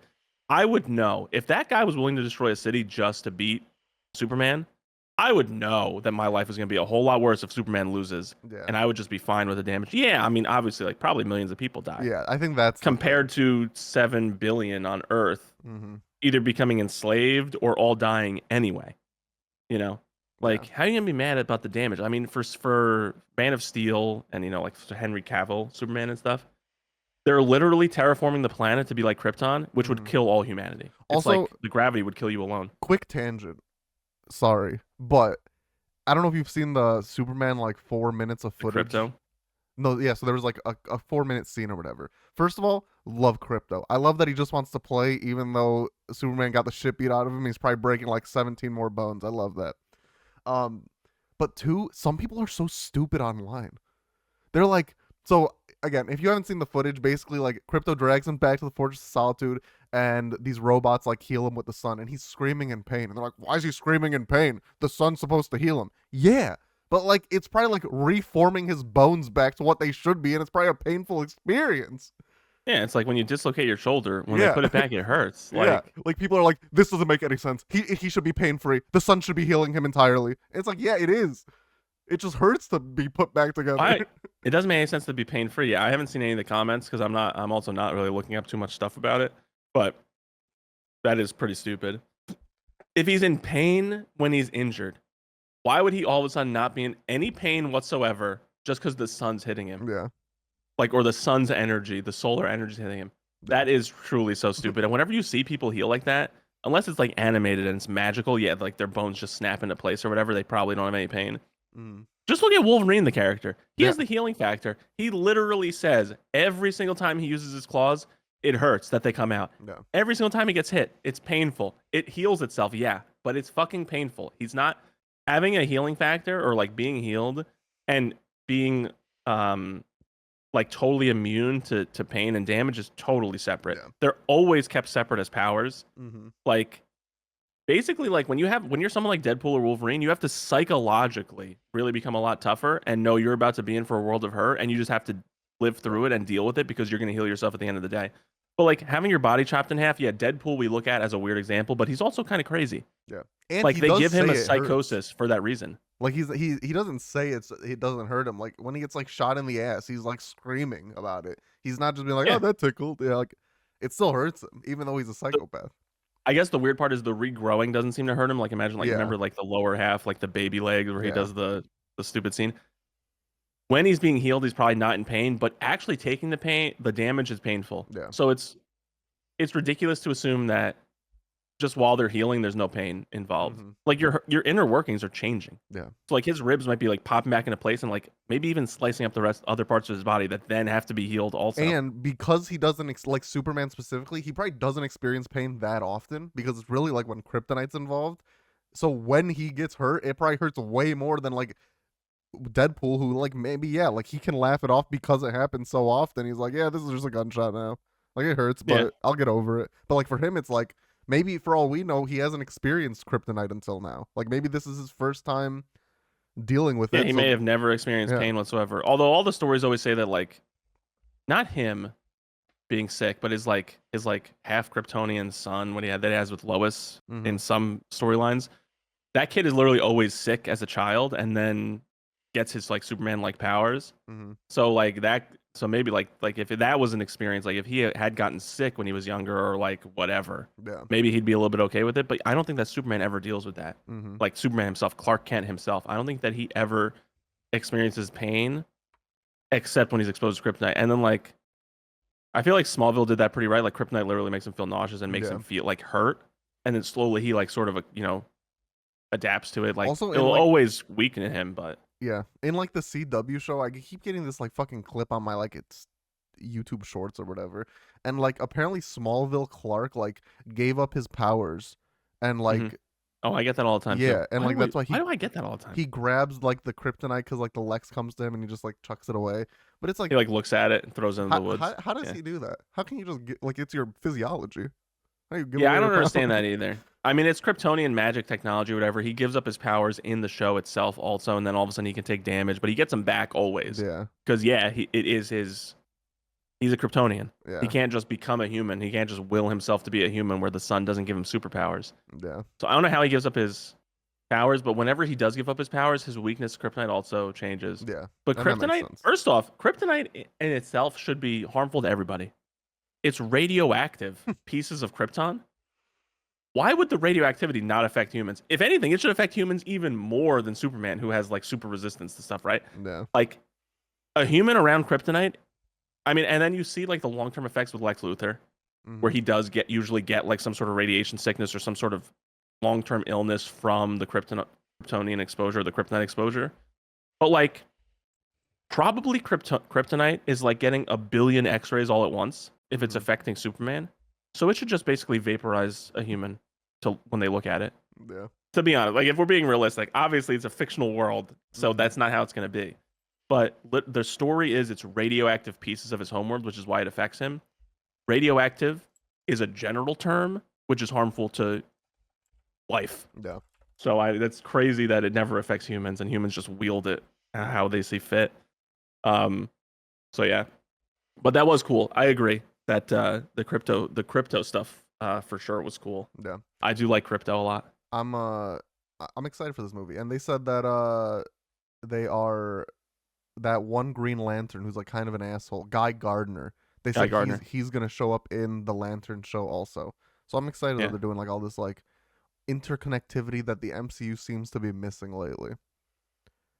I would know if that guy was willing to destroy a city just to beat Superman. I would know that my life is going to be a whole lot worse if Superman loses, Yeah, and I would just be fine with the damage. Yeah, I mean, obviously, like probably millions of people die yeah, I think that's compared to 7 billion on Earth, Mm-hmm. either becoming enslaved or all dying anyway. You know, Yeah. like how are you gonna be mad about the damage? I mean, for Man of Steel and like Henry Cavill, Superman and stuff, they're literally terraforming the planet to be like Krypton, which would Mhm. kill all humanity. It's Also, like the gravity would kill you alone. quick tangent. Sorry, but I don't know if you've seen the Superman like 4 minutes of The footage. Krypto. No, yeah, so there was like a 4 minute scene or whatever. First of all, love Krypto. I love that he just wants to play, even though Superman got the shit beat out of him. He's probably breaking like 17 more bones. I love that. Um, but two, some people are so stupid online. They're like, so again, if you haven't seen the footage, basically like Krypto drags him back to the Fortress of Solitude, and these robots like heal him with the sun, and he's screaming in pain, and they're like, why is he screaming in pain? The sun's supposed to heal him. Yeah, but like it's probably like reforming his bones back to what they should be, and it's probably a painful experience. Yeah, it's like when you dislocate your shoulder, when Yeah. they put it back, it hurts. Like, yeah, like people are like, this doesn't make any sense. He should be pain free. The sun should be healing him entirely. It's like, yeah, it is. It just hurts to be put back together. It doesn't make any sense to be pain free. Yeah, I haven't seen any of the comments because I'm also not really looking up too much stuff about it. But that is pretty stupid. If he's in pain when he's injured, why would he all of a sudden not be in any pain whatsoever just because the sun's hitting him? Yeah. Like, or the sun's energy, the solar energy is hitting him. That is truly so stupid. And whenever you see people heal like that, unless it's like animated and it's magical, yeah, like their bones just snap into place or whatever, they probably don't have any pain. Just look at Wolverine, the character. He has the healing factor. He literally says every single time he uses his claws, it hurts that they come out. Yeah. Every single time he gets hit, it's painful. It heals itself, yeah, but it's fucking painful. He's not having a healing factor or like being healed and being like totally immune to pain and damage is totally separate. Yeah. They're always kept separate as powers. Like basically, like when you're someone like Deadpool or Wolverine, you have to psychologically really become a lot tougher and know you're about to be in for a world of hurt, and you just have to live through it and deal with it because you're going to heal yourself at the end of the day. But like having your body chopped in half, yeah, Deadpool we look at as a weird example, but he's also kind of crazy. Yeah, and like they give him a psychosis for that reason. Like he doesn't say it doesn't hurt him. Like when he gets like shot in the ass, he's like screaming about it. He's not just being like, oh, that tickled. Yeah, like it still hurts him, even though he's a psychopath. I guess the weird part is the regrowing doesn't seem to hurt him. Like imagine, like remember, like the lower half, like the baby leg where he does the stupid scene. When he's being healed, he's probably not in pain, but actually taking the damage is painful. Yeah. So it's ridiculous to assume that just while they're healing, there's no pain involved. Like your inner workings are changing. Yeah. So like his ribs might be like popping back into place and like maybe even slicing up the other parts of his body that then have to be healed also. And because he doesn't like Superman specifically, he probably doesn't experience pain that often because it's really like when kryptonite's involved. So when he gets hurt, it probably hurts way more than like Deadpool, who like maybe like he can laugh it off because it happens so often. He's like, yeah, this is just a gunshot now. Like it hurts, but I'll get over it. But like for him, it's like maybe for all we know, he hasn't experienced kryptonite until now. Like maybe this is his first time dealing with it. He may have never experienced pain whatsoever. Although all the stories always say that like not him being sick, but his half Kryptonian son, what he has with Lois in some storylines. That kid is literally always sick as a child and then gets his like Superman like powers. So like that, so maybe like if that was an experience, like if he had gotten sick when he was younger or like whatever, maybe he'd be a little bit okay with it. But I don't think that Superman ever deals with that. Like Superman himself, Clark Kent himself, I don't think that he ever experiences pain except when he's exposed to kryptonite. And then like I feel like Smallville did that pretty right. Like kryptonite literally makes him feel nauseous and makes him feel like hurt, and then slowly he like sort of adapts to it. Like also, it'll always weaken him, but in like the CW show, I keep getting this like fucking clip on my like it's YouTube Shorts or whatever, and like apparently Smallville Clark like gave up his powers, and like oh, I get that all the time. Yeah, too. and like that's why why do I get that all the time? He grabs like the kryptonite because like the Lex comes to him and he just like chucks it away. But it's like he like looks at it and throws it in the woods. How does he do that? How can you just get like it's your physiology? I don't understand that either. I mean, it's Kryptonian magic technology, or whatever. He gives up his powers in the show itself, also, and then all of a sudden he can take damage, but he gets them back always. Yeah. Because it is his. He's a Kryptonian. Yeah. He can't just become a human. He can't just will himself to be a human where the sun doesn't give him superpowers. Yeah. So I don't know how he gives up his powers, but whenever he does give up his powers, his weakness to kryptonite also changes. Yeah. But kryptonite, first off, kryptonite in itself should be harmful to everybody. It's radioactive pieces of krypton. Why would the radioactivity not affect humans? If anything, it should affect humans even more than Superman, who has like super resistance to stuff, right? Yeah. Like a human around kryptonite. I mean, and then you see like the long-term effects with Lex Luthor, where he does usually get like some sort of radiation sickness or some sort of long-term illness from the Kryptonian exposure, the kryptonite exposure. But like probably kryptonite is like getting a billion X-rays all at once if it's affecting Superman. So it should just basically vaporize a human when they look at it. Yeah. To be honest, like if we're being realistic, obviously it's a fictional world, so that's not how it's going to be. But the story is it's radioactive pieces of his homeworld, which is why it affects him. Radioactive is a general term, which is harmful to life. Yeah. So that's crazy that it never affects humans, and humans just wield it how they see fit. So yeah, but that was cool. I agree that the crypto stuff for sure was cool. Yeah. I do like crypto a lot. I'm excited for this movie, and they said that they are that one Green Lantern who's like kind of an asshole, Guy Gardner. They said he's gonna show up in the Lantern show also. So I'm excited that they're doing like all this like interconnectivity that the MCU seems to be missing lately.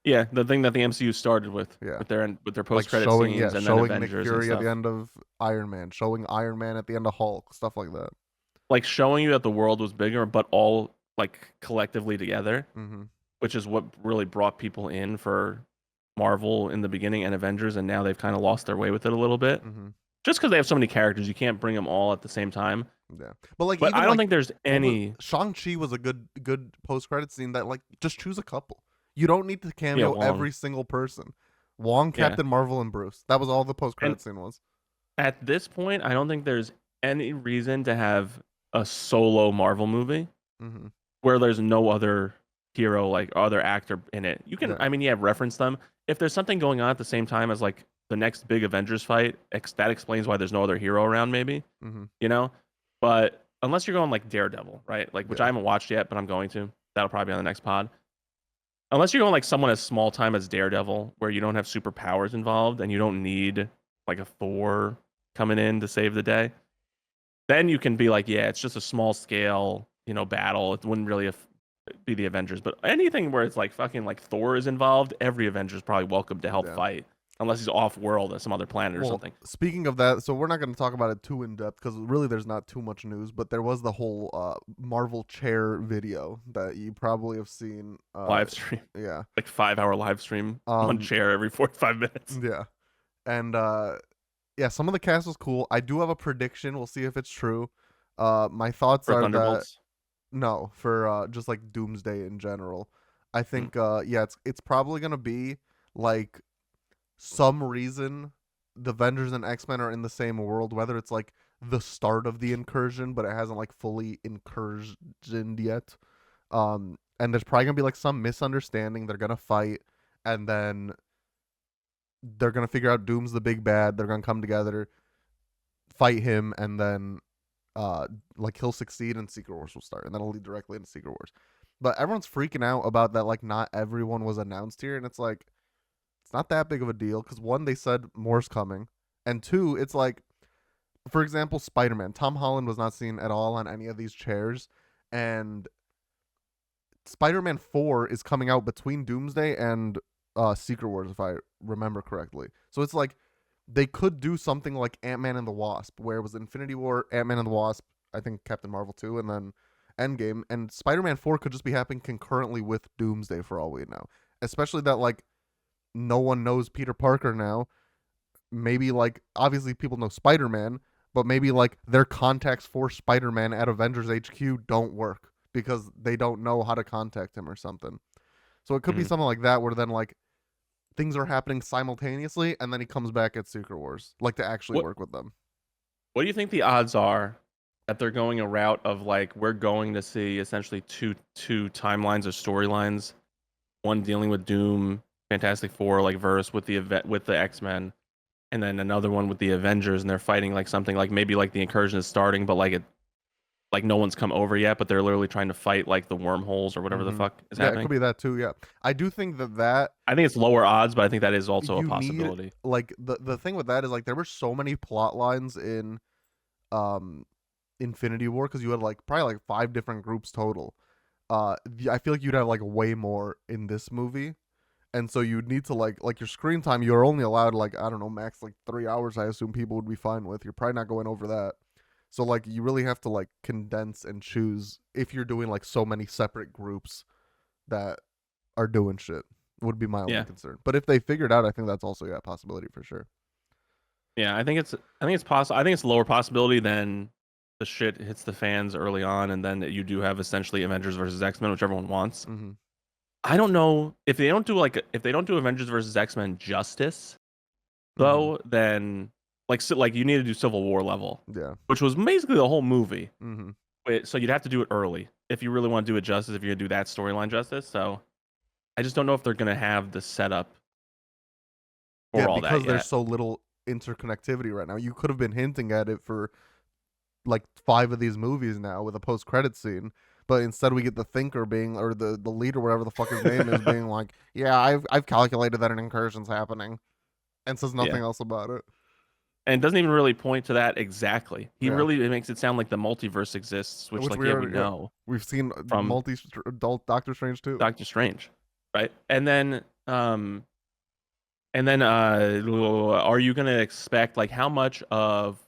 Yeah, the thing that the MCU started with, with their post-credit scenes, and showing then Avengers Nick Fury and at the end of Iron Man, showing Iron Man at the end of Hulk, stuff like that. Like showing you that the world was bigger, but all like collectively together, which is what really brought people in for Marvel in the beginning and Avengers, and now they've kind of lost their way with it a little bit. Just because they have so many characters, you can't bring them all at the same time. Yeah, but like, I don't think there's any. Shang-Chi was a good post-credit scene that like just choose a couple. You don't need to cameo every single person. Wong, Captain Marvel, and Bruce. That was all the post-credit scene was. At this point, I don't think there's any reason to have a solo Marvel movie where there's no other hero, like other actor in it. You can, I mean, reference them. If there's something going on at the same time as like the next big Avengers fight, that explains why there's no other hero around, maybe. You know? But unless you're going like Daredevil, right? Like, which I haven't watched yet, but I'm going to. That'll probably be on the next pod. Unless you're going like someone as small time as Daredevil, where you don't have superpowers involved and you don't need like a Thor coming in to save the day, then you can be like, yeah, it's just a small scale, battle. It wouldn't really be the Avengers. But anything where it's like fucking like Thor is involved, every Avenger is probably welcome to help fight. Unless he's off world at some other planet or something. Speaking of that, so we're not going to talk about it too in depth because really there's not too much news, but there was the whole Marvel chair video that you probably have seen. Live stream. Yeah. Like 5-hour live stream on chair every 45 minutes. Yeah. And some of the cast was cool. I do have a prediction. We'll see if it's true. My thoughts are that no, for just like Doomsday in general. I think it's probably going to be like some reason the Avengers and X-Men are in the same world, whether it's like the start of the incursion, but it hasn't like fully incursioned yet. And there's probably gonna be like some misunderstanding. They're gonna fight, and then they're gonna figure out Doom's the big bad. They're gonna come together, fight him, and then like he'll succeed and Secret Wars will start, and that'll lead directly into Secret Wars. But everyone's freaking out about that. Like not everyone was announced here, and it's like, it's not that big of a deal because one, they said more's coming, and two, it's like, for example, Spider-Man. Tom Holland was not seen at all on any of these chairs, and Spider-Man 4 is coming out between Doomsday and Secret Wars, if I remember correctly. So it's like they could do something like Ant-Man and the Wasp, where it was Infinity War, Ant-Man and the Wasp, I think Captain Marvel 2, and then Endgame, and Spider-Man 4 could just be happening concurrently with Doomsday for all we know. Especially that like no one knows Peter Parker now. Maybe like obviously people know Spider-Man, but maybe like their contacts for Spider-Man at Avengers HQ don't work because they don't know how to contact him or something. So it could be something like that where then like things are happening simultaneously and then he comes back at Secret Wars like to actually work with them. What do you think the odds are that they're going a route of like we're going to see essentially two timelines or storylines, one dealing with Doom, Fantastic Four like verse with the X-Men, and then another one with the Avengers, and they're fighting like something like maybe like the incursion is starting, but like no one's come over yet, but they're literally trying to fight like the wormholes or whatever the fuck is happening. Yeah, it could be that too. Yeah, I do think that I think it's lower odds, but I think that is also a possibility. Like the thing with that is like there were so many plot lines in Infinity War because you had like probably like 5 different groups total. I feel like you'd have like way more in this movie. And so you'd need to like your screen time, you're only allowed like, I don't know, max like 3 hours, I assume people would be fine with. You're probably not going over that. So like you really have to like condense and choose if you're doing like so many separate groups that are doing shit would be my only concern. But if they figured out, I think that's also a possibility for sure. Yeah, I think it's possible. I think it's a lower possibility than the shit hits the fans early on, and then you do have essentially Avengers versus X-Men, which everyone wants. I don't know if they don't do Avengers versus X-Men justice, though. Then like you need to do Civil War level, Yeah. which was basically the whole movie. Mm-hmm. So you'd have to do it early if you really want to do it justice. If you're gonna do that storyline justice, so I just don't know if they're gonna have the setup for all that because there's yet. so little interconnectivity right now. You could have been hinting at it for like 5 of these movies now with a post-credit scene, but instead we get the thinker being, or the leader, whatever the fuck his name is, being like, yeah, I've calculated that an incursion's happening, and says nothing else about it. And doesn't even really point to that exactly. He Yeah. really makes it sound like the multiverse exists, which like we know. We've seen from adult Doctor Strange too. Doctor Strange, right? And then are you gonna expect like how much of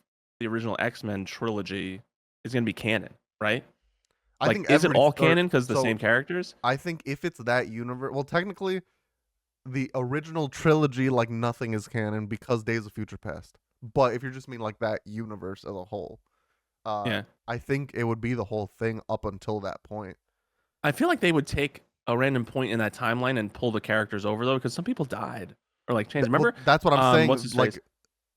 the original X-Men trilogy is gonna be canon, right? I think is it all canon because the same characters? I think if it's that universe, well, technically, the original trilogy, like nothing is canon because Days of Future Past. But if you're just mean like that universe as a whole, I think it would be the whole thing up until that point. I feel like they would take a random point in that timeline and pull the characters over though, because some people died or like changed. Remember? Well, that's what I'm saying. What's his like face?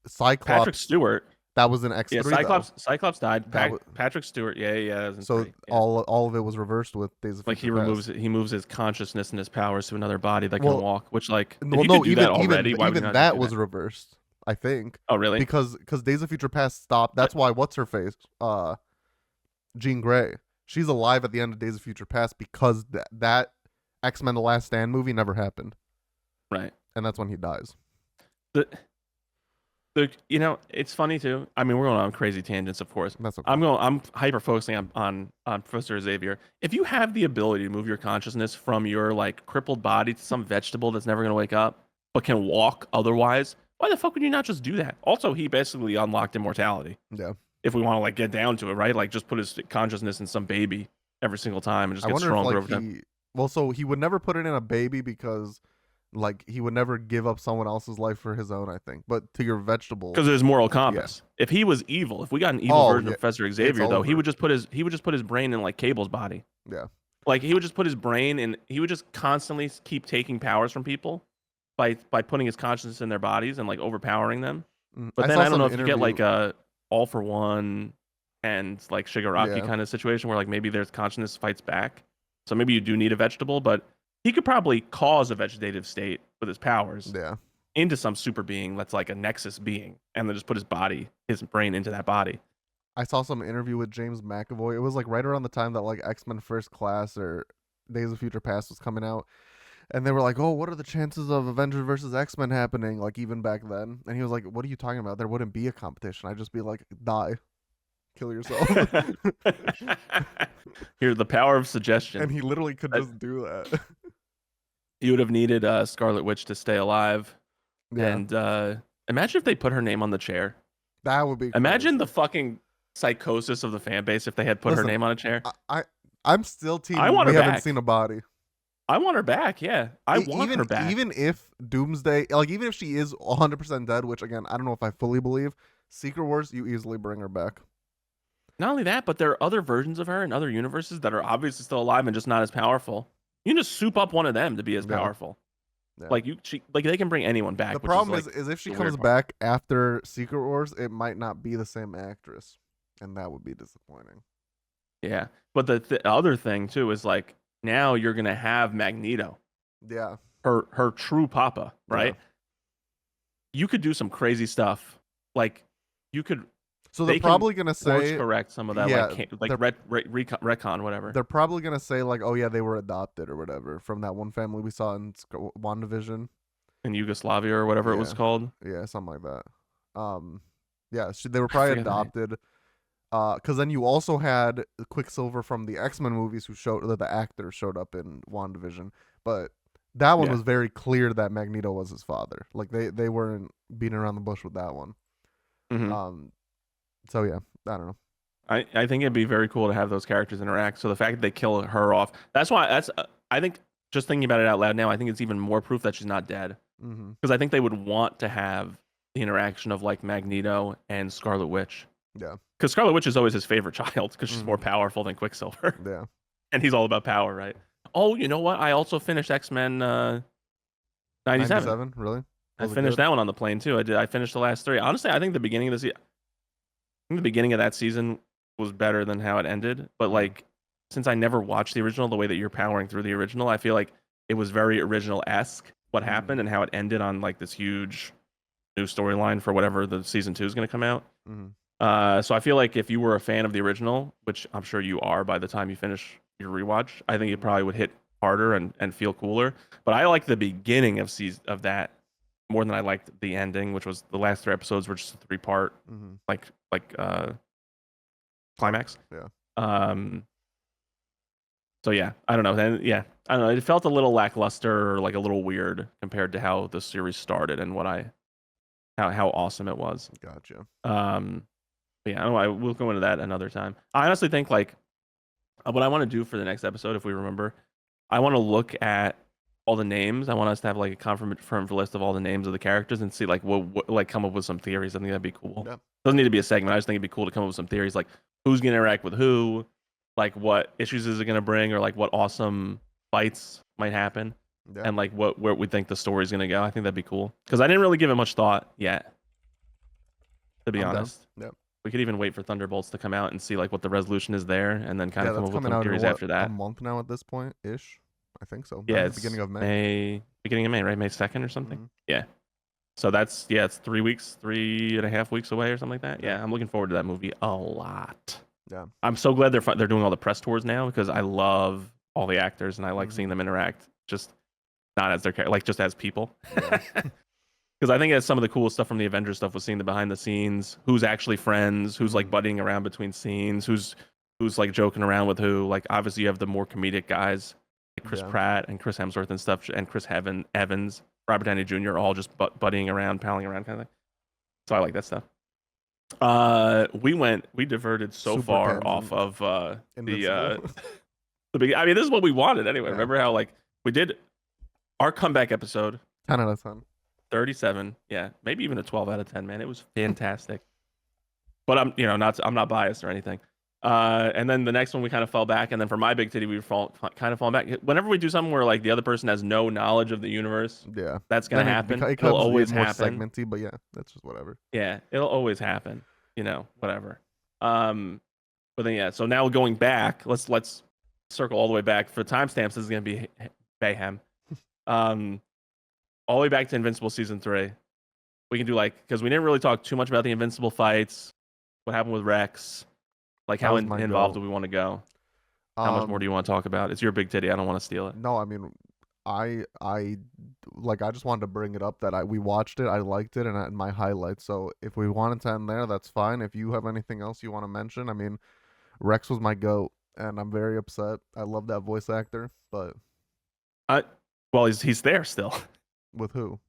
Cyclops, Patrick Stewart. That was an X3. Yeah, Cyclops died. Patrick Stewart. Yeah. So all of it was reversed with Days of Future Past. He moves his consciousness and his powers to another body that can walk. Which like even that was reversed. I think. Oh really? Because Days of Future Past stopped. That's why what's her face, Jean Grey. She's alive at the end of Days of Future Past because that X-Men: The Last Stand movie never happened. Right. And that's when he dies. It's funny too. I mean, we're going on crazy tangents, of course. That's okay. I'm hyper focusing on Professor Xavier. If you have the ability to move your consciousness from your like crippled body to some vegetable that's never gonna wake up but can walk otherwise, why the fuck would you not just do that? Also, he basically unlocked immortality. Yeah. If we want to like get down to it, right? Like just put his consciousness in some baby every single time and just get stronger over time. Well, so he would never put it in a baby because like he would never give up someone else's life for his own, I think. But to your vegetable, because of his moral compass. Yeah. If he was evil, if we got an evil version of Professor Xavier, though, he would just put his brain in like Cable's body. Yeah. Like he would just put his brain in. He would just constantly keep taking powers from people by putting his consciousness in their bodies and like overpowering them. But then I don't know if you get like a All for One and like Shigaraki kind of situation where like maybe their consciousness fights back. So maybe you do need a vegetable, but he could probably cause a vegetative state with his powers into some super being that's like a nexus being, and then just put his brain into that body. I saw some interview with James McAvoy. It was like right around the time that like X-Men First Class or Days of Future Past was coming out. And they were like, oh, what are the chances of Avengers versus X-Men happening? Like even back then. And he was like, what are you talking about? There wouldn't be a competition. I'd just be like, die. Kill yourself. Here, the power of suggestion. And he literally could just do that. You would have needed Scarlet Witch to stay alive. Yeah. And imagine if they put her name on the chair. That would be crazy. Imagine the fucking psychosis of the fan base if they had put her name on a chair. I'm still team. I want her haven't back. Seen a body. I want her back, yeah. I want her back. Even if Doomsday, like even if she is 100% dead, which again, I don't know if I fully believe, Secret Wars, you easily bring her back. Not only that, but there are other versions of her in other universes that are obviously still alive and just not as powerful. You can just soup up one of them to be as powerful. Yeah. Like they can bring anyone back. The problem is if she comes back after Secret Wars, it might not be the same actress, and that would be disappointing. Yeah, but the other thing too is like now you're gonna have Magneto. Yeah. Her true papa, right? Yeah. You could do some crazy stuff. Like you could. So they're probably gonna say correct some of that, retcon, whatever. They're probably gonna say like, oh yeah, they were adopted or whatever from that one family we saw in WandaVision, in Yugoslavia or whatever it was called. Yeah, something like that. Yeah, they were probably adopted. Because then you also had Quicksilver from the X-Men movies, that the actor showed up in WandaVision, but that one was very clear that Magneto was his father. Like they weren't beating around the bush with that one. Mm-hmm. So yeah, I don't know. I think it'd be very cool to have those characters interact. So the fact that they kill her off, I think just thinking about it out loud now, I think it's even more proof that she's not dead. Because I think they would want to have the interaction of like Magneto and Scarlet Witch. Yeah. Because Scarlet Witch is always his favorite child because she's more powerful than Quicksilver. Yeah. And he's all about power, right? Oh, you know what? I also finished X-Men 97. 97? Really? I finished that one on the plane too. I finished the last 3. Honestly, I think the beginning of the beginning of that season was better than how it ended. But like, since I never watched the original, the way that you're powering through the original, I feel like it was very original-esque what happened and how it ended on like this huge new storyline for whatever the season 2 is going to come out. So I feel like if you were a fan of the original, which I'm sure you are by the time you finish your rewatch, I think it probably would hit harder and feel cooler. But I like the beginning of that more than I liked the ending, which was the last 3 episodes were just a 3-part like climax. So yeah, I don't know. Then I don't know. It felt a little lackluster or like a little weird compared to how the series started and how awesome it was. Gotcha. But yeah, I don't know. We'll go into that another time. I honestly think like what I want to do for the next episode, if we remember, I want to look at all the names. I want us to have like a confirmed list of all the names of the characters and see like what like come up with some theories. I think that'd be cool. Yeah. Doesn't need to be a segment. I just think it'd be cool to come up with some theories, like who's gonna interact with who, like what issues is it gonna bring, or like what awesome fights might happen, and like where we think the story's gonna go. I think that'd be cool because I didn't really give it much thought yet, to be honest. Yeah. We could even wait for Thunderbolts to come out and see like what the resolution is there, and then kind of come up with some theories after that. A month now at this point ish. I think so. Yeah, it's beginning of May. Beginning of May, right? May 2nd or something. Yeah. So that's it's 3.5 weeks away or something like that. Yeah, I'm looking forward to that movie a lot. Yeah. I'm so glad they're doing all the press tours now because I love all the actors and I like seeing them interact, just not as their character, like just as people. Because I think that's some of the coolest stuff from the Avengers stuff was seeing the behind the scenes, who's actually friends, who's like buddying around between scenes, who's like joking around with who. Like obviously you have the more comedic guys, like Chris Pratt and Chris Hemsworth and stuff, and Chris Evans, Robert Downey Jr. all just buddying around, palling around kind of thing. So I like that stuff. We diverted so far off of the beginning. I mean, this is what we wanted anyway. Remember how like we did our comeback episode? 10 out of 10. 37. Yeah, maybe even a 12 out of 10. Man, it was fantastic. But I'm not biased or anything. And then the next one we kind of fell back, and then for my big titty we kind of falling back. Whenever we do something where like the other person has no knowledge of the universe, that's gonna happen. It'll always happen. Segmenty, but yeah, that's just whatever. Yeah, it'll always happen. Whatever. But then so now going back, let's circle all the way back for timestamps. This is gonna be mayhem. All the way back to Invincible season 3. We can do because we didn't really talk too much about the Invincible fights. What happened with Rex? Like how involved do we want to go? How much more do you want to talk about? It's your big titty. I don't want to steal it. No, I mean, I just wanted to bring it up that we watched it, I liked it, and my highlights. So if we wanted to end there, that's fine. If you have anything else you want to mention, I mean, Rex was my goat, and I'm very upset. I love that voice actor, but well, he's there still. With who?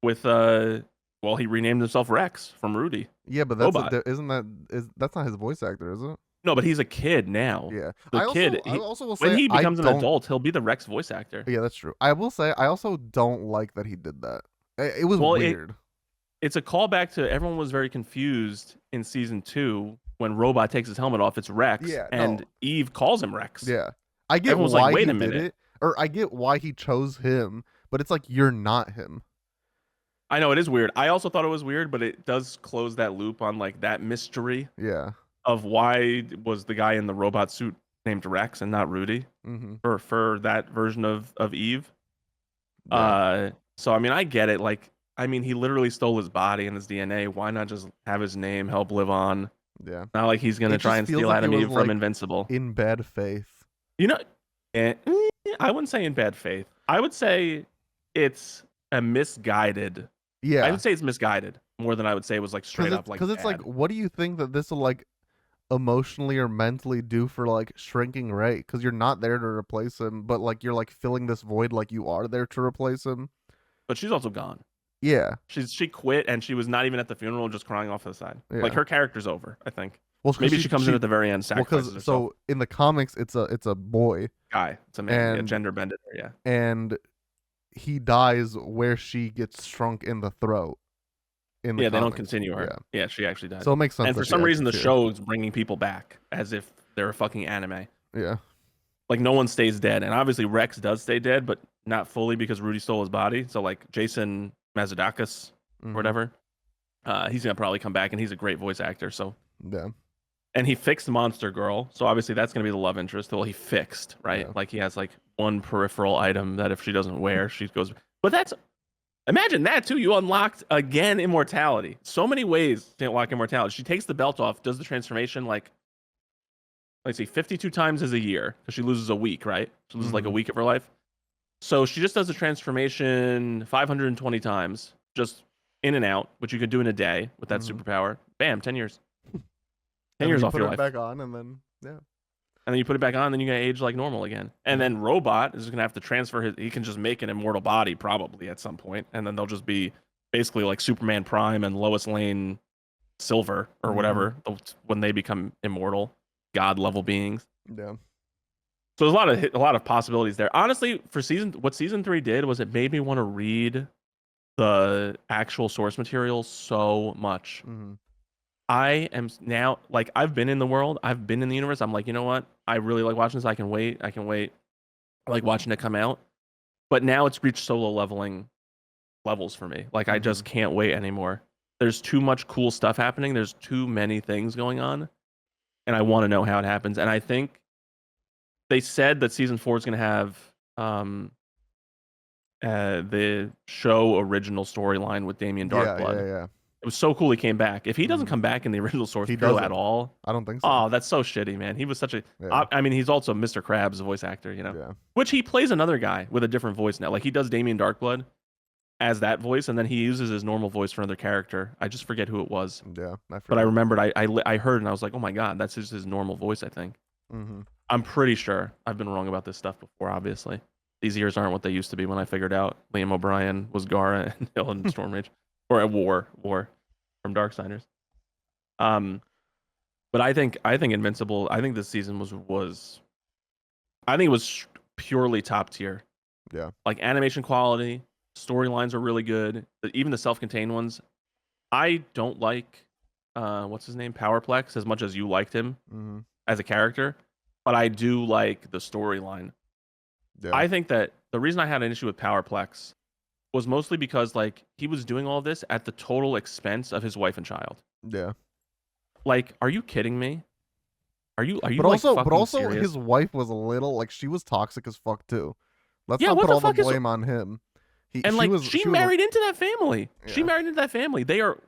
With he renamed himself Rex from Rudy. Yeah, but that's that's not his voice actor, is it? No, but he's a kid now. Yeah, I also will say when he becomes an adult, he'll be the Rex voice actor. Yeah, that's true. I will say I also don't like that he did that. It was weird. It's a callback to everyone was very confused in season 2 when Robot takes his helmet off. It's Rex, and Eve calls him Rex. Yeah, I get why he did it, or I get why he chose him, but it's like you're not him. I know it is weird. I also thought it was weird, but it does close that loop on like that mystery. Yeah. Of why was the guy in the robot suit named Rex and not Rudy for that version of Eve. Yeah. So I mean, I get it. Like, I mean, he literally stole his body and his DNA. Why not just have his name help live on? Yeah. Not like he's gonna try and steal Adam Eve from Invincible. In bad faith. I wouldn't say in bad faith. I would say it's a misguided. Yeah. I would say it's misguided more than I would say it was like straight up like. Because it's like, what do you think that this will like emotionally or mentally do for like shrinking Ray? Because you're not there to replace him, but like you're like filling this void like you are there to replace him. But she's also gone. Yeah. She quit and she was not even at the funeral, just crying off to the side. Yeah. Like her character's over, I think. Well, maybe she comes in at the very end. Sacrifices herself. So in the comics, it's a boy. Guy. It's a man. Gender bended there, yeah. And he dies where she gets shrunk in the throat. In the comics. They don't continue her. Yeah, she actually died. So it makes sense. And for some reason, the show's bringing people back as if they're a fucking anime. Yeah. Like no one stays dead, and obviously Rex does stay dead, but not fully because Rudy stole his body. So like Jason Mazadakis or whatever. He's gonna probably come back, and he's a great voice actor. So yeah. And he fixed Monster Girl, so obviously that's gonna be the love interest. Well, he fixed, right? Yeah. Like he has like one peripheral item that if she doesn't wear, she goes. But that's imagine that too. You unlocked again immortality. So many ways to unlock immortality. She takes the belt off, does the transformation like let's see, 52 times as a year because she loses a week, right? She loses like a week of her life. So she just does the transformation 520 times, just in and out, which you could do in a day with that superpower. Bam, 10 years. 10 years off your life. Put it back on, and then And then you put it back on, and then you're gonna age like normal again. And then Robot is gonna have to transfer his. He can just make an immortal body probably at some point, and then they'll just be basically like Superman Prime and Lois Lane Silver or whatever when they become immortal, god level beings. Yeah. So there's a lot of possibilities there. Honestly, for what season 3 did was it made me want to read the actual source material so much. I am now like I've been in the world, I've been in the universe. I'm like, you know what? I really like watching this. I can wait. I like watching it come out. But now it's reached solo leveling levels for me. Like I just can't wait anymore. There's too much cool stuff happening. There's too many things going on, and I want to know how it happens. And I think they said that season 4 is going to have the show original storyline with Damien Darkblood. Yeah. It was so cool he came back. If he doesn't come back in the original source material at all, I don't think so. Oh, that's so shitty, man. He was such a. I mean, he's also Mr. Krabs, a voice actor, you know. Yeah. Which he plays another guy with a different voice now. Like he does Damien Darkblood as that voice, and then he uses his normal voice for another character. I just forget who it was. Yeah, but I remembered. I heard, and I was like, oh my god, that's his normal voice. I think. I'm pretty sure. I've been wrong about this stuff before. Obviously, these years aren't what they used to be when I figured out Liam O'Brien was Gara and Hill and Storm Rage, or at War from Darksiders. But I think Invincible. I think this season was I think it was purely top tier. Yeah. Like animation quality, storylines are really good. Even the self-contained ones. I don't like what's his name, Powerplex, as much as you liked him as a character, but I do like the storyline. Yeah. I think that the reason I had an issue with Powerplex was mostly because like he was doing all this at the total expense of his wife and child. Yeah. Like, are you kidding me? Are you but like also serious? His wife was a little like she was toxic as fuck too. Let's Yeah, not what put the all the fuck blame on him. She married into that family. Yeah. She married into that family. They are.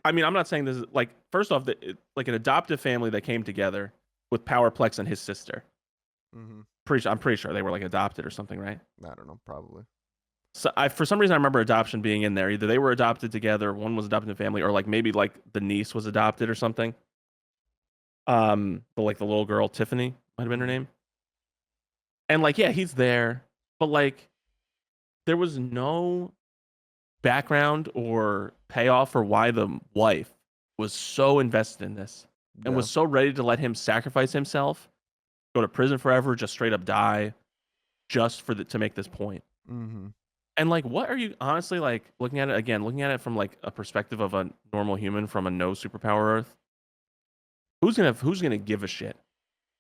I mean, I'm not saying this is like first off, like an adoptive family that came together with Powerplex and his sister. I'm pretty sure they were like adopted or something, right? I don't know, probably. So for some reason I remember adoption being in there. Either they were adopted together, one was adopted in family, or like maybe like the niece was adopted or something. But like the little girl Tiffany might have been her name. And like, yeah, he's there, but like there was no background or payoff for why the wife was so invested in this and was so ready to let him sacrifice himself, go to prison forever, just straight up die, just for to make this point. And like, what are you honestly like looking at it from like a perspective of a normal human from a no superpower Earth? Who's gonna give a shit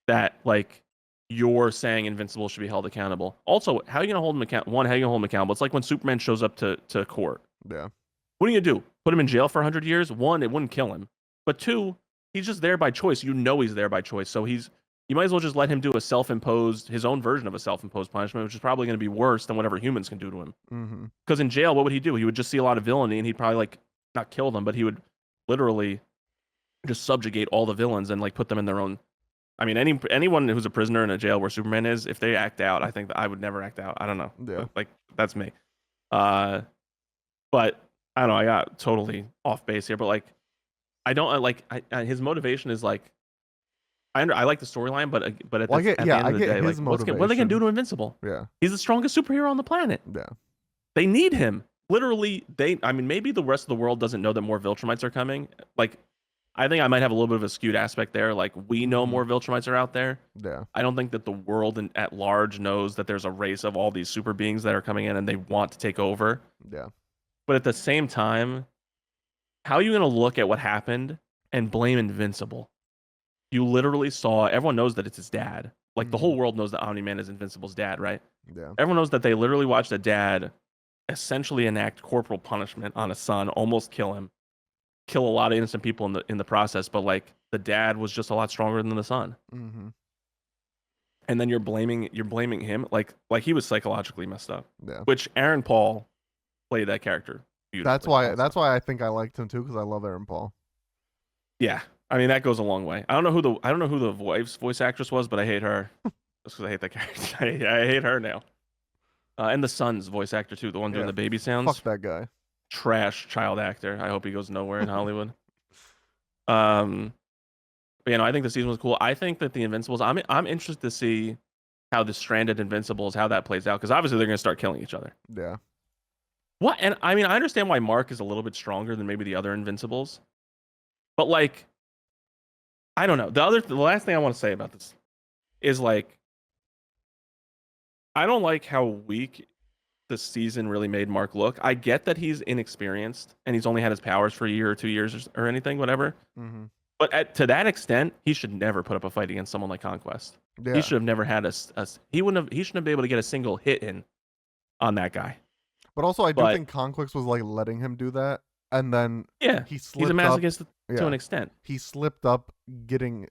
that like you're saying Invincible should be held accountable? Also, how are you gonna hold him accountable? One, how are you gonna hold him accountable? It's like when Superman shows up to court. Yeah. What are you gonna do? Put him in jail for 100 years? One, it wouldn't kill him. But two, he's just there by choice. You know he's there by choice. So you might as well just let him do his own version of a self-imposed punishment, which is probably going to be worse than whatever humans can do to him. Because in jail, what would he do? He would just see a lot of villainy, and he'd probably like not kill them, but he would literally just subjugate all the villains and like put them in their own. I mean, anyone who's a prisoner in a jail where Superman is, if they act out, I think that I would never act out. I don't know. Yeah. Like that's me. But I don't know. I got totally off base here, but like, I don't like his motivation is like. I like the storyline, but at the end of the day, like, what are they gonna do to Invincible? Yeah, he's the strongest superhero on the planet. Yeah, they need him. Literally, I mean, maybe the rest of the world doesn't know that more Viltrumites are coming. Like, I think I might have a little bit of a skewed aspect there. Like, we know more Viltrumites are out there. Yeah, I don't think that the world at large knows that there's a race of all these super beings that are coming in and they want to take over. Yeah, but at the same time, how are you gonna look at what happened and blame Invincible? You literally saw, everyone knows that it's his dad. Like the whole world knows that Omni-Man is Invincible's dad, right? Yeah. Everyone knows that they literally watched a dad essentially enact corporal punishment on a son, almost kill him, kill a lot of innocent people in the process. But like the dad was just a lot stronger than the son. Mm-hmm. And then you're blaming him like he was psychologically messed up. Yeah. Which Aaron Paul played that character beautifully. That's why I think I liked him too, because I love Aaron Paul. Yeah, I mean that goes a long way. I don't know who the voice actress was, but I hate her just because I hate that character. I hate her now. And the son's voice actor too, the one doing the baby sounds. Fuck that guy. Trash child actor. I hope he goes nowhere in Hollywood. But, you know, I think the season was cool. I think that the Invincibles. I'm interested to see how the stranded Invincibles, how that plays out, because obviously they're gonna start killing each other. Yeah. What? And I mean, I understand why Mark is a little bit stronger than maybe the other Invincibles, but like, I don't know. The last thing I want to say about this is like, I don't like how weak the season really made Mark look. I get that he's inexperienced and he's only had his powers for a year or 2 years or anything, whatever. Mm-hmm. But to that extent, he should never put up a fight against someone like Conquest. Yeah. He should have never had he shouldn't have been able to get a single hit in on that guy. But also, I do think Conquest was like letting him do that, and then he slipped. He's a masochist to an extent. He slipped up getting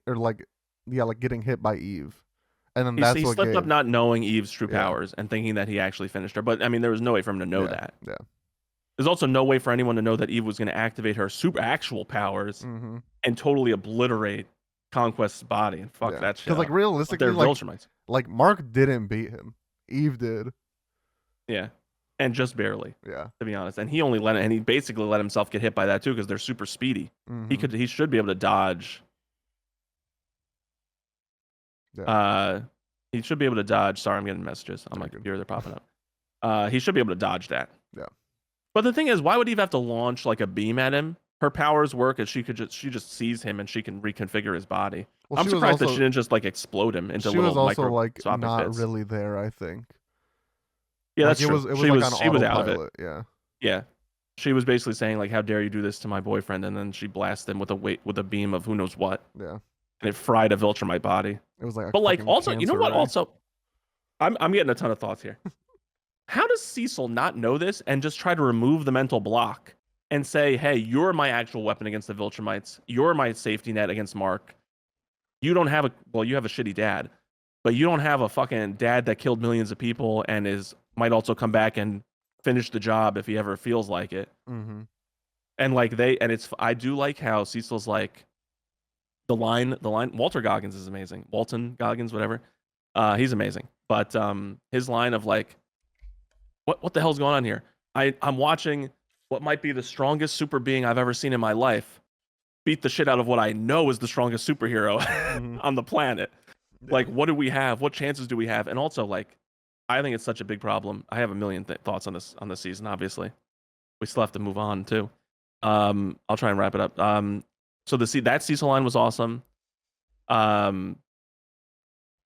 getting hit by Eve, and then that's he what slipped up not knowing Eve's true powers and thinking that he actually finished her. But I mean, there was no way for him to know that. Yeah. There's also no way for anyone to know that Eve was going to activate her super actual powers and totally obliterate Conquest's body and fuck that shit. Because like realistically, like Mark didn't beat him. Eve did. Yeah. And just barely. Yeah. To be honest. And he basically let himself get hit by that too, because they're super speedy. He should be able to dodge. Yeah. He should be able to dodge. Sorry, I'm getting messages on my computer. They're popping up. He should be able to dodge that. Yeah. But the thing is, why would Eve have to launch like a beam at him? Her powers work as she just sees him and she can reconfigure his body. Well, I'm surprised that she didn't just like explode him into little microscopic She was also like not bits. Really there, I think. Yeah, that's true. She was out of it. Yeah. Yeah. She was basically saying like, "How dare you do this to my boyfriend?" And then she blasted him with a beam of who knows what. Yeah. And it fried a Viltrumite body. It was like, but like also, you know what? Also, I'm getting a ton of thoughts here. How does Cecil not know this and just try to remove the mental block and say, "Hey, you're my actual weapon against the Viltrumites. You're my safety net against Mark. You don't have you have a shitty dad, but you don't have a fucking dad that killed millions of people and might also come back and finish the job if he ever feels like it." And like I do like how Cecil's like the line Walter Goggins is amazing. Walton Goggins, whatever. He's amazing. But his line of like, what the hell's going on here? I'm watching what might be the strongest super being I've ever seen in my life beat the shit out of what I know is the strongest superhero on the planet. Like, what do we have? What chances do we have? And also, like, I think it's such a big problem. I have a million thoughts on this season. Obviously, we still have to move on too. I'll try and wrap it up. So that Cecil line was awesome. And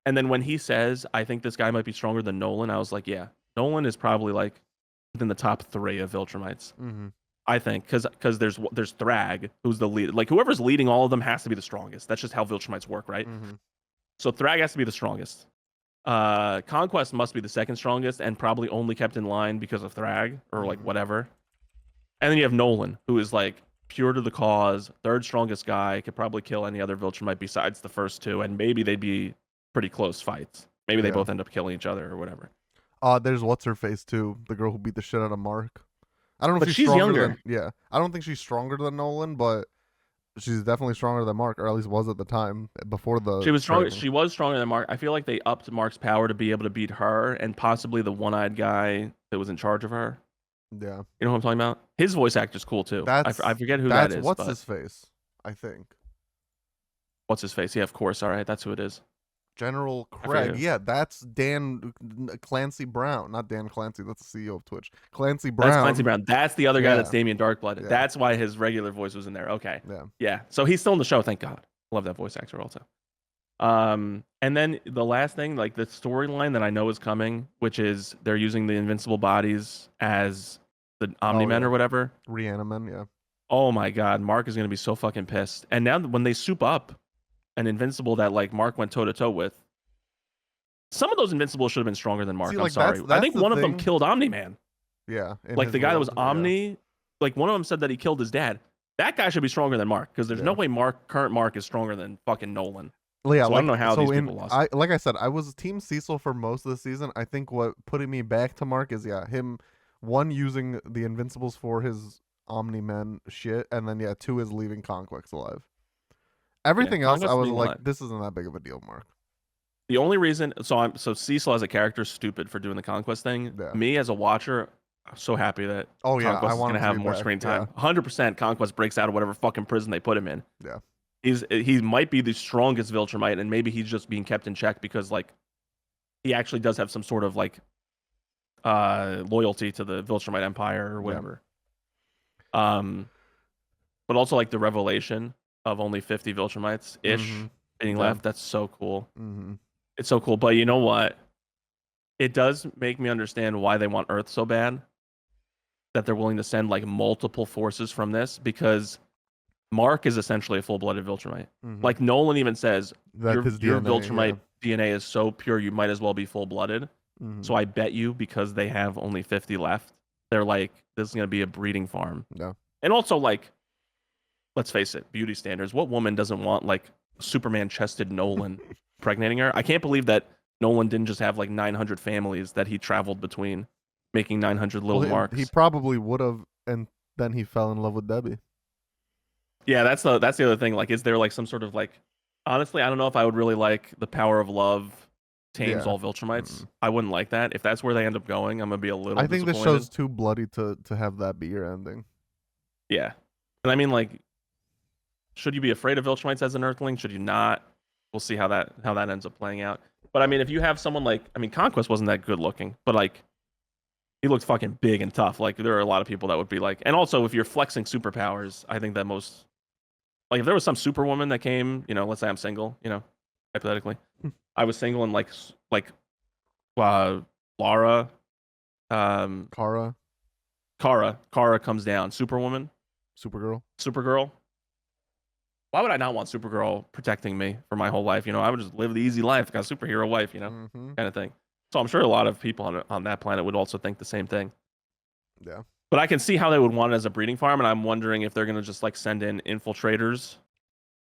then when he says, "I think this guy might be stronger than Nolan," I was like, yeah, Nolan is probably like within the top 3 of Viltrumites. I think because there's Thrag, who's the lead. Like whoever's leading all of them has to be the strongest. That's just how Viltrumites work, right? So Thrag has to be the strongest. Conquest must be the second strongest and probably only kept in line because of Thrag or like whatever. And then you have Nolan, who is like pure to the cause, third strongest guy, could probably kill any other Viltrumite besides the first 2, and maybe they'd be pretty close fights. Maybe they both end up killing each other or whatever. There's what's her face too, the girl who beat the shit out of Mark. I don't know if she's younger. I don't think she's stronger than Nolan, but she's definitely stronger than Mark, or at least was at the time before the. She was stronger. She was stronger than Mark. I feel like they upped Mark's power to be able to beat her and possibly the one-eyed guy that was in charge of her. Yeah. You know what I'm talking about? His voice actor's cool too. I forget who that is. What's his face? I think. What's his face? Yeah, of course. All right, that's who it is. General Craig. Yeah, that's Dan Clancy Brown. Not Dan Clancy. That's the CEO of Twitch. Clancy Brown. That's Clancy Brown. That's the other guy that's Damien Darkblood. Yeah. That's why his regular voice was in there. Okay. Yeah. So he's still in the show. Thank God. Love that voice actor also. And then the last thing, like the storyline that I know is coming, which is they're using the invincible bodies as the Omni-Men or whatever. Reanimen, yeah. Oh my God. Mark is going to be so fucking pissed. And now when they soup up an Invincible that like Mark went toe to toe with, some of those Invincibles should have been stronger than Mark. I'm sorry. I think one of them killed Omni-Man. Yeah. Like the guy that was yeah. Omni, like one of them said that he killed his dad. That guy should be stronger than Mark because there's no way current Mark is stronger than fucking Nolan. Well, yeah, So I don't know how these people lost. Like I said, I was Team Cecil for most of the season. I think what putting me back to Mark is him one using the Invincibles for his Omni Men shit, and then 2 is leaving Conquest alive. Everything else, I was like, this isn't that big of a deal, Mark. The only reason, so Cecil as a character is stupid for doing the Conquest thing. Yeah. Me as a watcher, I'm so happy that Conquest is gonna have more screen time. 100% Conquest breaks out of whatever fucking prison they put him in. Yeah. He might be the strongest Viltrumite, and maybe he's just being kept in check because like he actually does have some sort of like loyalty to the Viltrumite Empire or whatever. Yeah. But also like the revelation of only 50 Viltrumites ish being left. That's so cool. It's so cool. But you know what? It does make me understand why they want Earth so bad. That they're willing to send like multiple forces from this because Mark is essentially a full-blooded Viltrumite. Like Nolan even says, your Viltrumite DNA is so pure, you might as well be full-blooded. So I bet you because they have only 50 left, they're like, this is going to be a breeding farm. Yeah. And also like, let's face it, beauty standards. What woman doesn't want like Superman-chested Nolan impregnating her? I can't believe that Nolan didn't just have like 900 families that he traveled between, making 900 little Marks. He probably would have, and then he fell in love with Debbie. Yeah, that's the other thing. Like, is there like some sort of like? Honestly, I don't know if I would really like the power of love tames all Viltrumites. I wouldn't like that. If that's where they end up going, I'm gonna be a little. I think this show's too bloody to have that be your ending. Yeah, and I mean, like, should you be afraid of Viltrumites as an Earthling? Should you not? We'll see how that ends up playing out. But I mean, if you have someone like, I mean, Conquest wasn't that good looking, but like, he looked fucking big and tough. Like, there are a lot of people that would be like, and also if you're flexing superpowers, I think that most. Like, if there was some superwoman that came, you know, let's say I'm single, you know, hypothetically, I was single and like Lara, Kara comes down, Superwoman, Supergirl. Why would I not want Supergirl protecting me for my whole life? You know, I would just live the easy life, got a superhero wife, you know, kind of thing. So I'm sure a lot of people on that planet would also think the same thing. Yeah. But I can see how they would want it as a breeding farm, and I'm wondering if they're going to just like send in infiltrators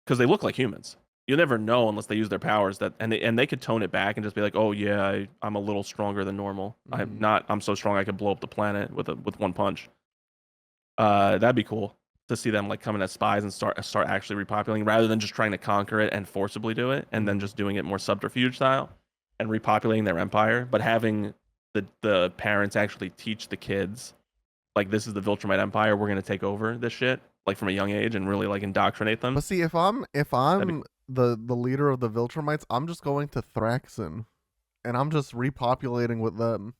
because they look like humans. You never know unless they use their powers and they could tone it back and just be like, oh yeah, I'm a little stronger than normal. I'm so strong I could blow up the planet with one punch. That'd be cool to see them like coming as spies and start actually repopulating rather than just trying to conquer it and forcibly do it and then just doing it more subterfuge style and repopulating their empire, but having the parents actually teach the kids. Like, this is the Viltrumite Empire. We're gonna take over this shit, like from a young age, and really like indoctrinate them. But see, if I'm the leader of the Viltrumites, I'm just going to Thraxon, and I'm just repopulating with them.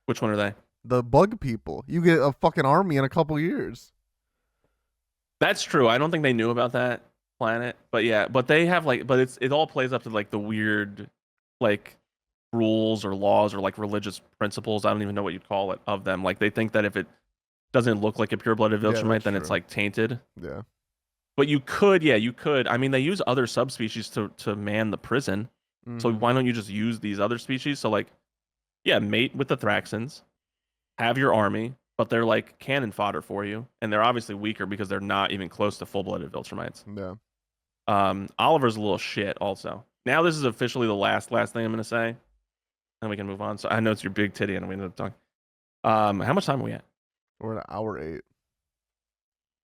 Which one are they? The bug people. You get a fucking army in a couple years. That's true. I don't think they knew about that planet, but yeah, but they have like, but it all plays up to like the weird, like, rules or laws or like religious principles. I don't even know what you'd call it of them. Like, they think that if it doesn't look like a pure-blooded Viltrumite, then it's like tainted. Yeah. But you could. I mean, they use other subspecies to man the prison. So why don't you just use these other species? So like, yeah, mate with the Thraxons, have your army, but they're like cannon fodder for you, and they're obviously weaker because they're not even close to full-blooded Viltrumites. Yeah. Oliver's a little shit also. Now this is officially the last thing I'm gonna say. And we can move on. So I know it's your big titty, and we end up talking. How much time are we at? We're at hour 8.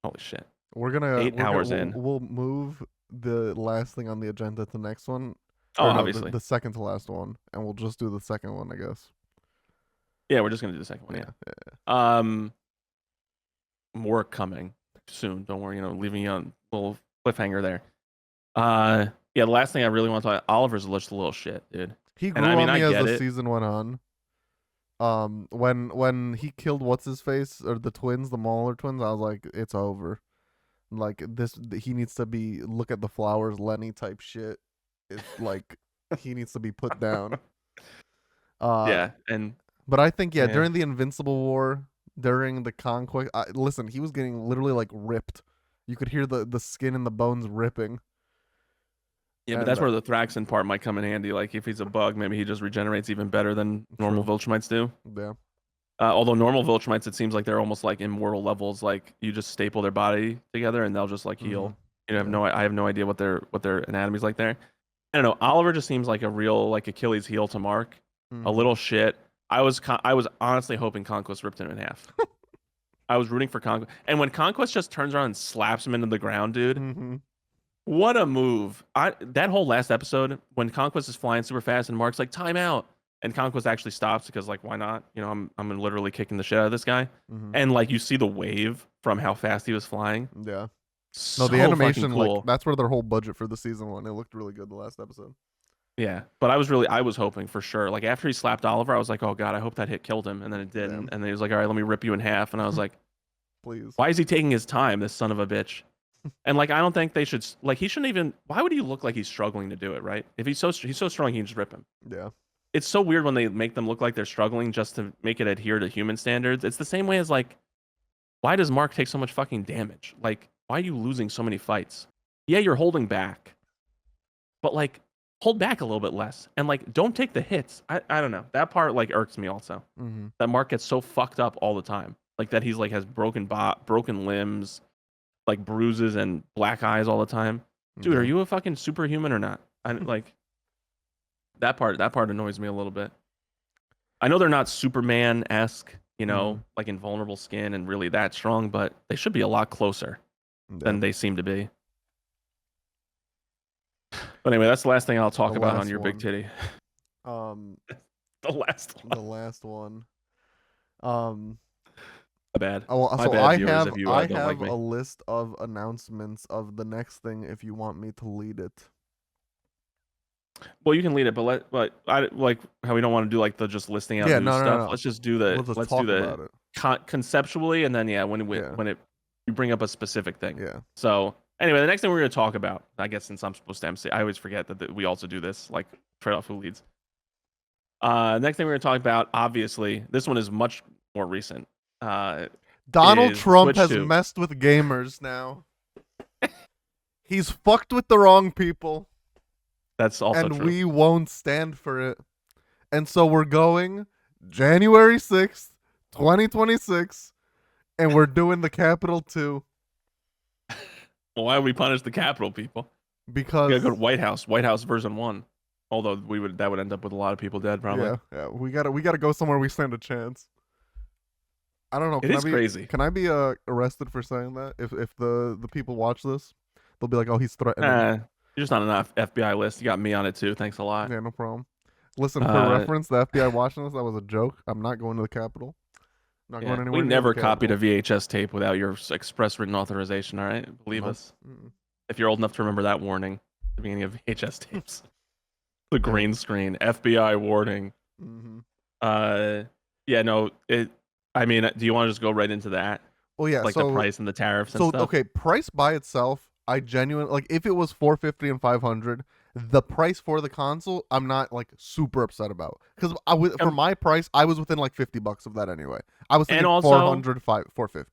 Holy shit! We're 8 hours in. We'll move the last thing on the agenda to the next one. Oh, obviously, the second to last one, and we'll just do the second one, I guess. Yeah, we're just gonna do the second one. Yeah. More coming soon. Don't worry. You know, leaving you on a little cliffhanger there. Yeah, the last thing I really want to talk. Oliver's just a little shit, dude. He grew on me as the season went on. When he killed what's his face or the twins, the Mauler twins, I was like, it's over. Like, this, he needs to be look at the flowers, Lenny type shit. It's like he needs to be put down. But I think during the Invincible War, during the Conquest, listen, he was getting literally like ripped. You could hear the skin and the bones ripping. Yeah, but that's where the Thraxon part might come in handy. Like, if he's a bug, maybe he just regenerates even better than normal Viltrumites do. Yeah. Although normal Viltrumites, it seems like they're almost like immortal levels. Like you just staple their body together and they'll just like heal. You know, I have no idea what their anatomy's like there. I don't know. Oliver just seems like a real like Achilles heel to Mark. A little shit. I was honestly hoping Conquest ripped him in half. I was rooting for Conquest, and when Conquest just turns around and slaps him into the ground, dude. What a move! That whole last episode when Conquest is flying super fast and Mark's like time out, and Conquest actually stops because like why not? You know I'm literally kicking the shit out of this guy, and like you see the wave from how fast he was flying. Yeah. So no, the animation cool. like that's where their whole budget for the season went. It looked really good the last episode. Yeah, but I was hoping for sure. Like after he slapped Oliver, I was like, oh god, I hope that hit killed him, and then it didn't. And then he was like, all right, let me rip you in half, and I was like, please. Why is he taking his time, this son of a bitch? And like I don't think they should like he shouldn't even. Why would he look like he's struggling to do it? Right? If he's so strong, he can just rip him. Yeah. It's so weird when they make them look like they're struggling just to make it adhere to human standards. It's the same way as like, why does Mark take so much fucking damage? Like, why are you losing so many fights? Yeah, you're holding back, but like hold back a little bit less and like don't take the hits. I don't know. That part like irks me also. That Mark gets so fucked up all the time. Like that he's like has broken limbs, like bruises and black eyes all the time. Dude, are you a fucking superhuman or not? I like that part annoys me a little bit. I know they're not Superman-esque, you know, like invulnerable skin and really that strong, but they should be a lot closer than they seem to be. But anyway, that's the last thing I'll talk about on your big titty. The last one. The last one. Bad. Oh, My so bad, I viewers, have if you, I don't have like me. a list of announcements of the next thing if you want me to lead it. Well, you can lead it, but I like how we don't want to do like the just listing out new stuff. No. Let's just do the Let's talk about it. Conceptually, and then you bring up a specific thing. Yeah. So anyway, the next thing we're going to talk about, I guess since I'm supposed to MC, I always forget that we also do this, like trade off who leads. Next thing we're going to talk about, obviously, this one is much more recent. Donald Trump Switch has 2. messed with gamers now. He's fucked with the wrong people. That's also and true. We won't stand for it. And so we're going January 6th, 2026, and we're doing the Capitol 2. Well, why would we punish the Capitol people? Because we gotta go to White House version 1. Although that would end up with a lot of people dead, probably. Yeah. We gotta go somewhere we stand a chance. I don't know. It is crazy. Can I be arrested for saying that? If the people watch this, they'll be like, "Oh, he's threatening." You're just not on an FBI list. You got me on it too. Thanks a lot. Yeah, no problem. Listen, for reference, the FBI watching this, that was a joke. I'm not going to the Capitol. Not going anywhere. We never copied a VHS tape without your express written authorization. All right, believe us. If you're old enough to remember that warning at the beginning of VHS tapes, the green screen, FBI warning. Yeah, no. I mean, do you want to just go right into that? Well, yeah. Like the price and the tariffs and stuff. Okay, price by itself, I genuinely like. If it was $450 and $500, the price for the console, I'm not like super upset about because for my price, I was within like $50 of that anyway. I was thinking also, $450.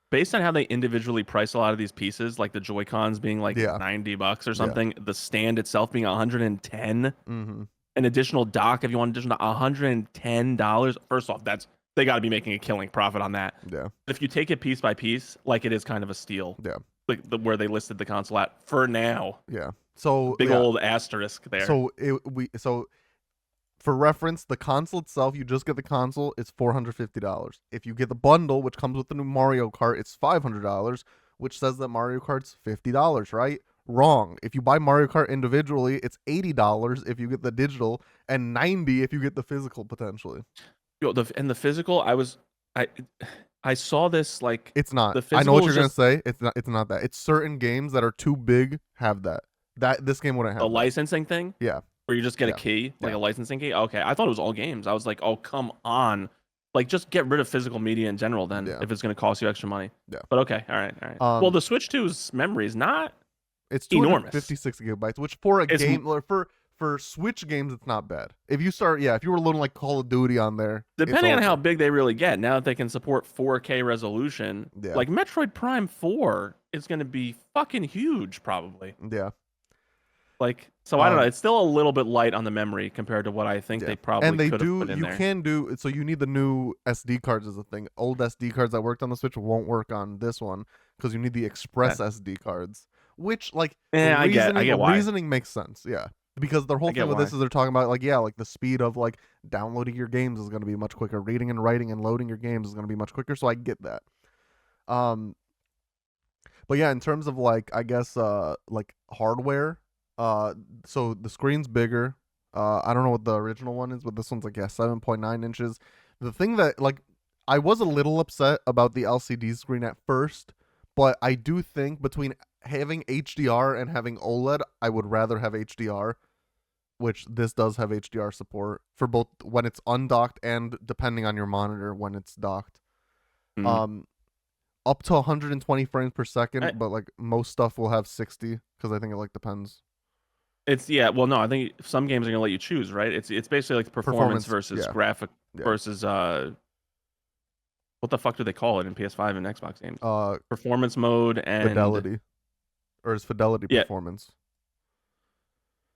Based on how they individually price a lot of these pieces, like the Joy-Cons being like $90 or something, the stand itself being $110, an additional dock if you want additional $110. First off, they got to be making a killing profit on that. Yeah. If you take it piece by piece, like it is kind of a steal. Yeah. Like where they listed the console at for now. Yeah. So big old asterisk there. So for reference, the console itself, you just get the console, it's $450. If you get the bundle, which comes with the new Mario Kart, it's $500, which says that Mario Kart's $50, right? Wrong. If you buy Mario Kart individually, it's $80 if you get the digital and $90 if you get the physical potentially. The physical, I saw this like it's not. I know what you're gonna say. It's not that. It's certain games that are too big have that. This game wouldn't have a licensing thing. Yeah. Where you just get a key, like a licensing key. Okay, I thought it was all games. I was like, oh come on, like just get rid of physical media in general then if it's gonna cost you extra money. Yeah. But okay, all right. Well, the Switch 2's memory is not. It's enormous. 56 gigabytes, which for a game for Switch games, it's not bad. If you were loading like Call of Duty on there, depending on how big they really get, now that they can support 4K resolution, like Metroid Prime 4 is going to be fucking huge, probably. Yeah. Like, so I don't know. It's still a little bit light on the memory compared to what I think they probably could have put in there. Can do, so you need the new SD cards as a thing. Old SD cards that worked on the Switch won't work on this one because you need the Express SD cards, which like I get why. Reasoning makes sense, yeah. Because their whole thing with this is they're talking about like, yeah, like the speed of like downloading your games is going to be much quicker, reading and writing and loading your games is going to be much quicker, so I get that. But yeah, in terms of like, I guess like hardware, so the screen's bigger. I don't know what the original one is, but this one's like 7.9 inches. The thing that like I was a little upset about the LCD screen at first, but I do think between having HDR and having OLED, I would rather have HDR, which this does have HDR support for both when it's undocked and depending on your monitor when it's docked. Up to 120 frames per second, but like most stuff will have 60 because I think it like depends. It's well, no, I think some games are gonna let you choose, right? It's basically like performance versus graphic versus what the fuck do they call it in PS5 and Xbox games? Performance mode and fidelity, or is fidelity performance?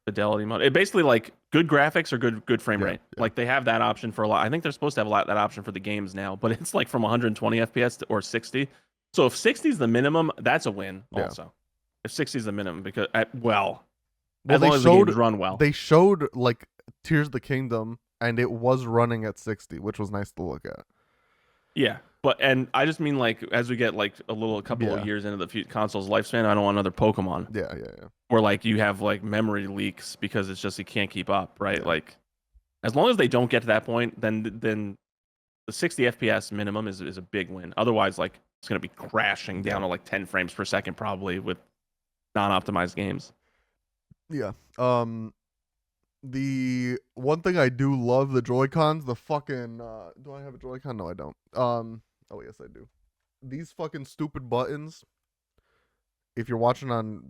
Fidelity mode. It basically like good graphics or good frame rate. Like they have that option for a lot. I think they're supposed to have that option for the games now, but it's like from 120 FPS or 60. So if 60 is the minimum, that's a win. Also, if 60 is the minimum, because as long as the games run well. They showed like Tears of the Kingdom, and it was running at 60, which was nice to look at. Yeah, and I just mean like as we get like a couple of years into the console's lifespan, I don't want another Pokemon. Yeah. Where like you have like memory leaks because it's just you can't keep up, right? Like as long as they don't get to that point, then the 60 FPS minimum is a big win. Otherwise, like it's gonna be crashing down to like 10 frames per second probably with non-optimized games. Yeah. The one thing I do love, the Joy-Cons, the fucking do I have a Joy-Con? No, I don't. Oh yes, I do. These fucking stupid buttons. If you're watching on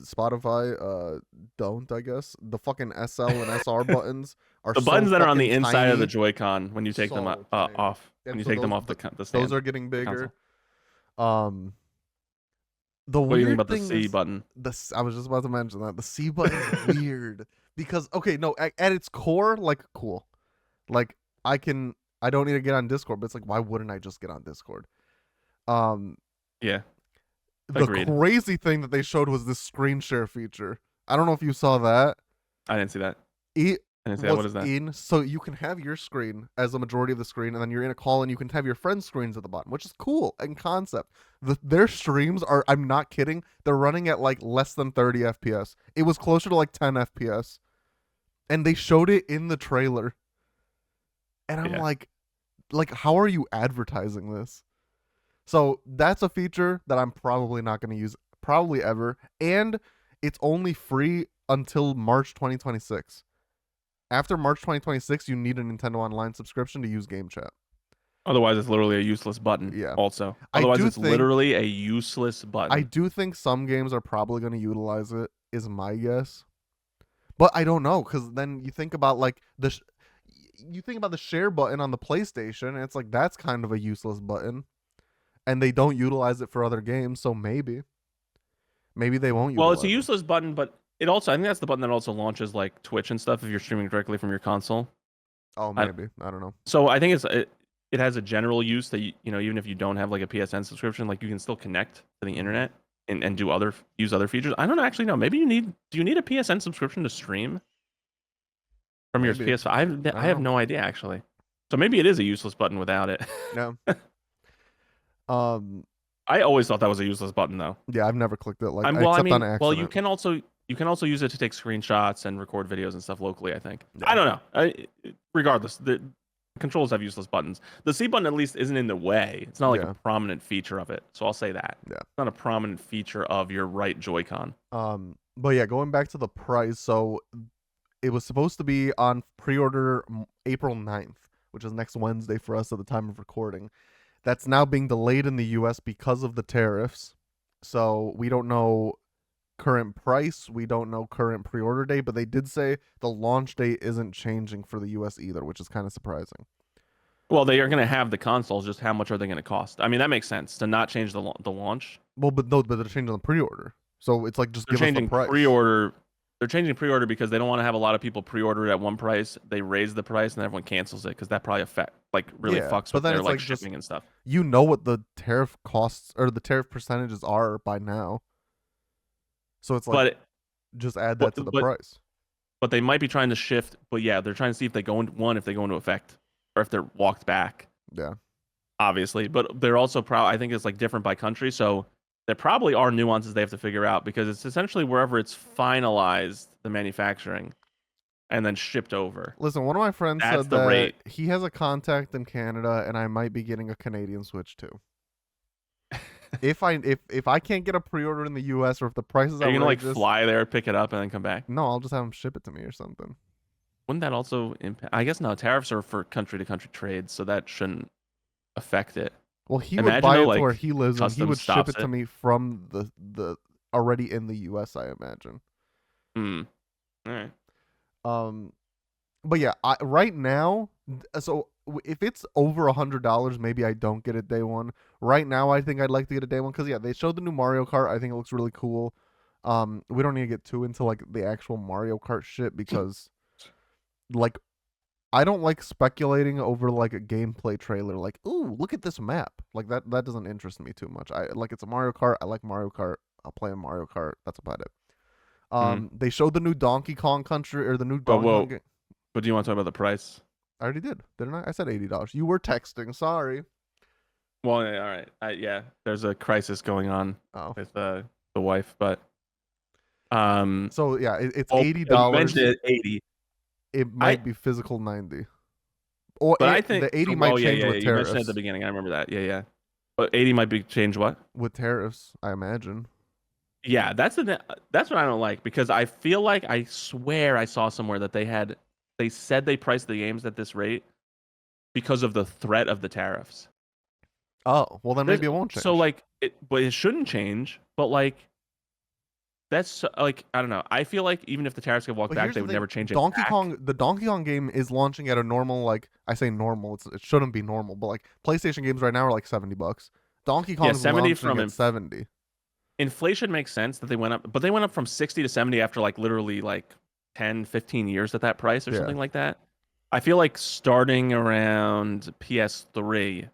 Spotify, don't, I guess. The fucking SL and SR buttons are the buttons that are on the inside of the tiny. Joy-Con when you take them off. When you take them off the stand. Those are getting bigger. Console. The what do you think about the C button? I was just about to mention that. The C button is weird. Because, okay, no, at its core, like, cool. Like, I don't need to get on Discord, but it's like, why wouldn't I just get on Discord? Yeah. The crazy thing that they showed was this screen share feature. I don't know if you saw that. I didn't see that. What is that? So you can have your screen as a majority of the screen, and then you're in a call, and you can have your friends' screens at the bottom, which is cool in concept. Their streams are, I'm not kidding, they're running at like less than 30 FPS. It was closer to like 10 FPS. And they showed it in the trailer. And I'm like, how are you advertising this? So that's a feature that I'm probably not going to use, probably ever. And it's only free until March 2026. After March 2026, you need a Nintendo Online subscription to use Game Chat. Otherwise, it's literally a useless button. Yeah. Also, otherwise, it's literally a useless button. I do think some games are probably going to utilize it, is my guess. But I don't know, because then you think about like the share button on the PlayStation, and it's like that's kind of a useless button, and they don't utilize it for other games. So maybe they won't. Well, it's a useless button, but it also, I think that's the button that also launches like Twitch and stuff if you're streaming directly from your console. Oh, maybe. I don't know. So I think it has a general use that even if you don't have like a PSN subscription, like you can still connect to the internet and use other features. I don't actually know. Maybe do you need a PSN subscription to stream from your PS5? I have no idea actually. So maybe it is a useless button without it. No. I always thought that was a useless button though. Yeah, I've never clicked it on accident. Well, you can also use it to take screenshots and record videos and stuff locally, I think. Yeah. I don't know. Regardless, the controls have useless buttons. The C button at least isn't in the way. It's not like a prominent feature of it. So I'll say that. Yeah. It's not a prominent feature of your right Joy-Con. But yeah, going back to the price, so it was supposed to be on pre-order April 9th, which is next Wednesday for us at the time of recording. That's now being delayed in the US because of the tariffs. So we don't know current price, we don't know current pre-order date, but they did say the launch date isn't changing for the US either, which is kind of surprising. Well, they are going to have the consoles, just how much are they going to cost? I mean, that makes sense to not change the launch. Well, but they're changing the pre-order. So it's like just they're give us the price. Pre-order. they're changing pre-order because they don't want to have a lot of people pre-order it at one price. They raise the price and everyone cancels it because that probably really fucks but with then their it's like like just shipping and stuff. you know what the tariff costs or the tariff percentages are by now, so it's like just add that to the price. But they might be trying to shift. But yeah, they're trying to see if they go into effect or if they're walked back. Yeah. Obviously, but they're also I think it's like different by country, so there probably are nuances they have to figure out because it's essentially wherever it's finalized the manufacturing and then shipped over. Listen, one of my friends That's said the that rate. he has a contact in Canada and I might be getting a Canadian Switch too. if I can't get a pre-order in the US or if the price is outrageous, are you gonna like fly there, pick it up, and then come back? No, I'll just have them ship it to me or something. Wouldn't that also impact? I guess no. Tariffs are for country to country trades, so that shouldn't affect it. Well, he would buy it to where he lives and he would ship it to me from the already in the US, I imagine. All right. But yeah, right now, so if it's over $100, maybe I don't get it day one. Right now, I think I'd like to get a day one because yeah, they showed the new Mario Kart. I think it looks really cool. We don't need to get too into like the actual Mario Kart shit because like I don't like speculating over like a gameplay trailer. Like, ooh, look at this map. Like that doesn't interest me too much. I like it's a Mario Kart. I like Mario Kart. I'll play a Mario Kart. That's about it. They showed the new Donkey Kong country or the new Donkey Kong game. But do you want to talk about the price? I already did, didn't I? I said $80. You were texting. Sorry. Well, yeah, all right. Yeah, there's a crisis going on with the wife, but so yeah, it's $80. You mentioned it 80. It might be physical 90. Or but I think the 80 might change with tariffs. You mentioned it at the beginning. I remember that. Yeah. But 80 might be changed what? With tariffs, I imagine. Yeah, that's what I don't like because I feel like I swear I saw somewhere that they said they priced the games at this rate because of the threat of the tariffs. Oh, well then maybe it won't change. So like but it shouldn't change, but like that's like I don't know. I feel like even if the tariffs get walked back, they would never change it. The Donkey Kong game is launching at a normal, like I say normal, it shouldn't be normal, but like PlayStation games right now are like $70. Donkey Kong is 70 from at 70. Inflation makes sense that they went up, but they went up from 60 to 70 after like literally like 10, 15 years at that price or something like that. I feel like starting around PS3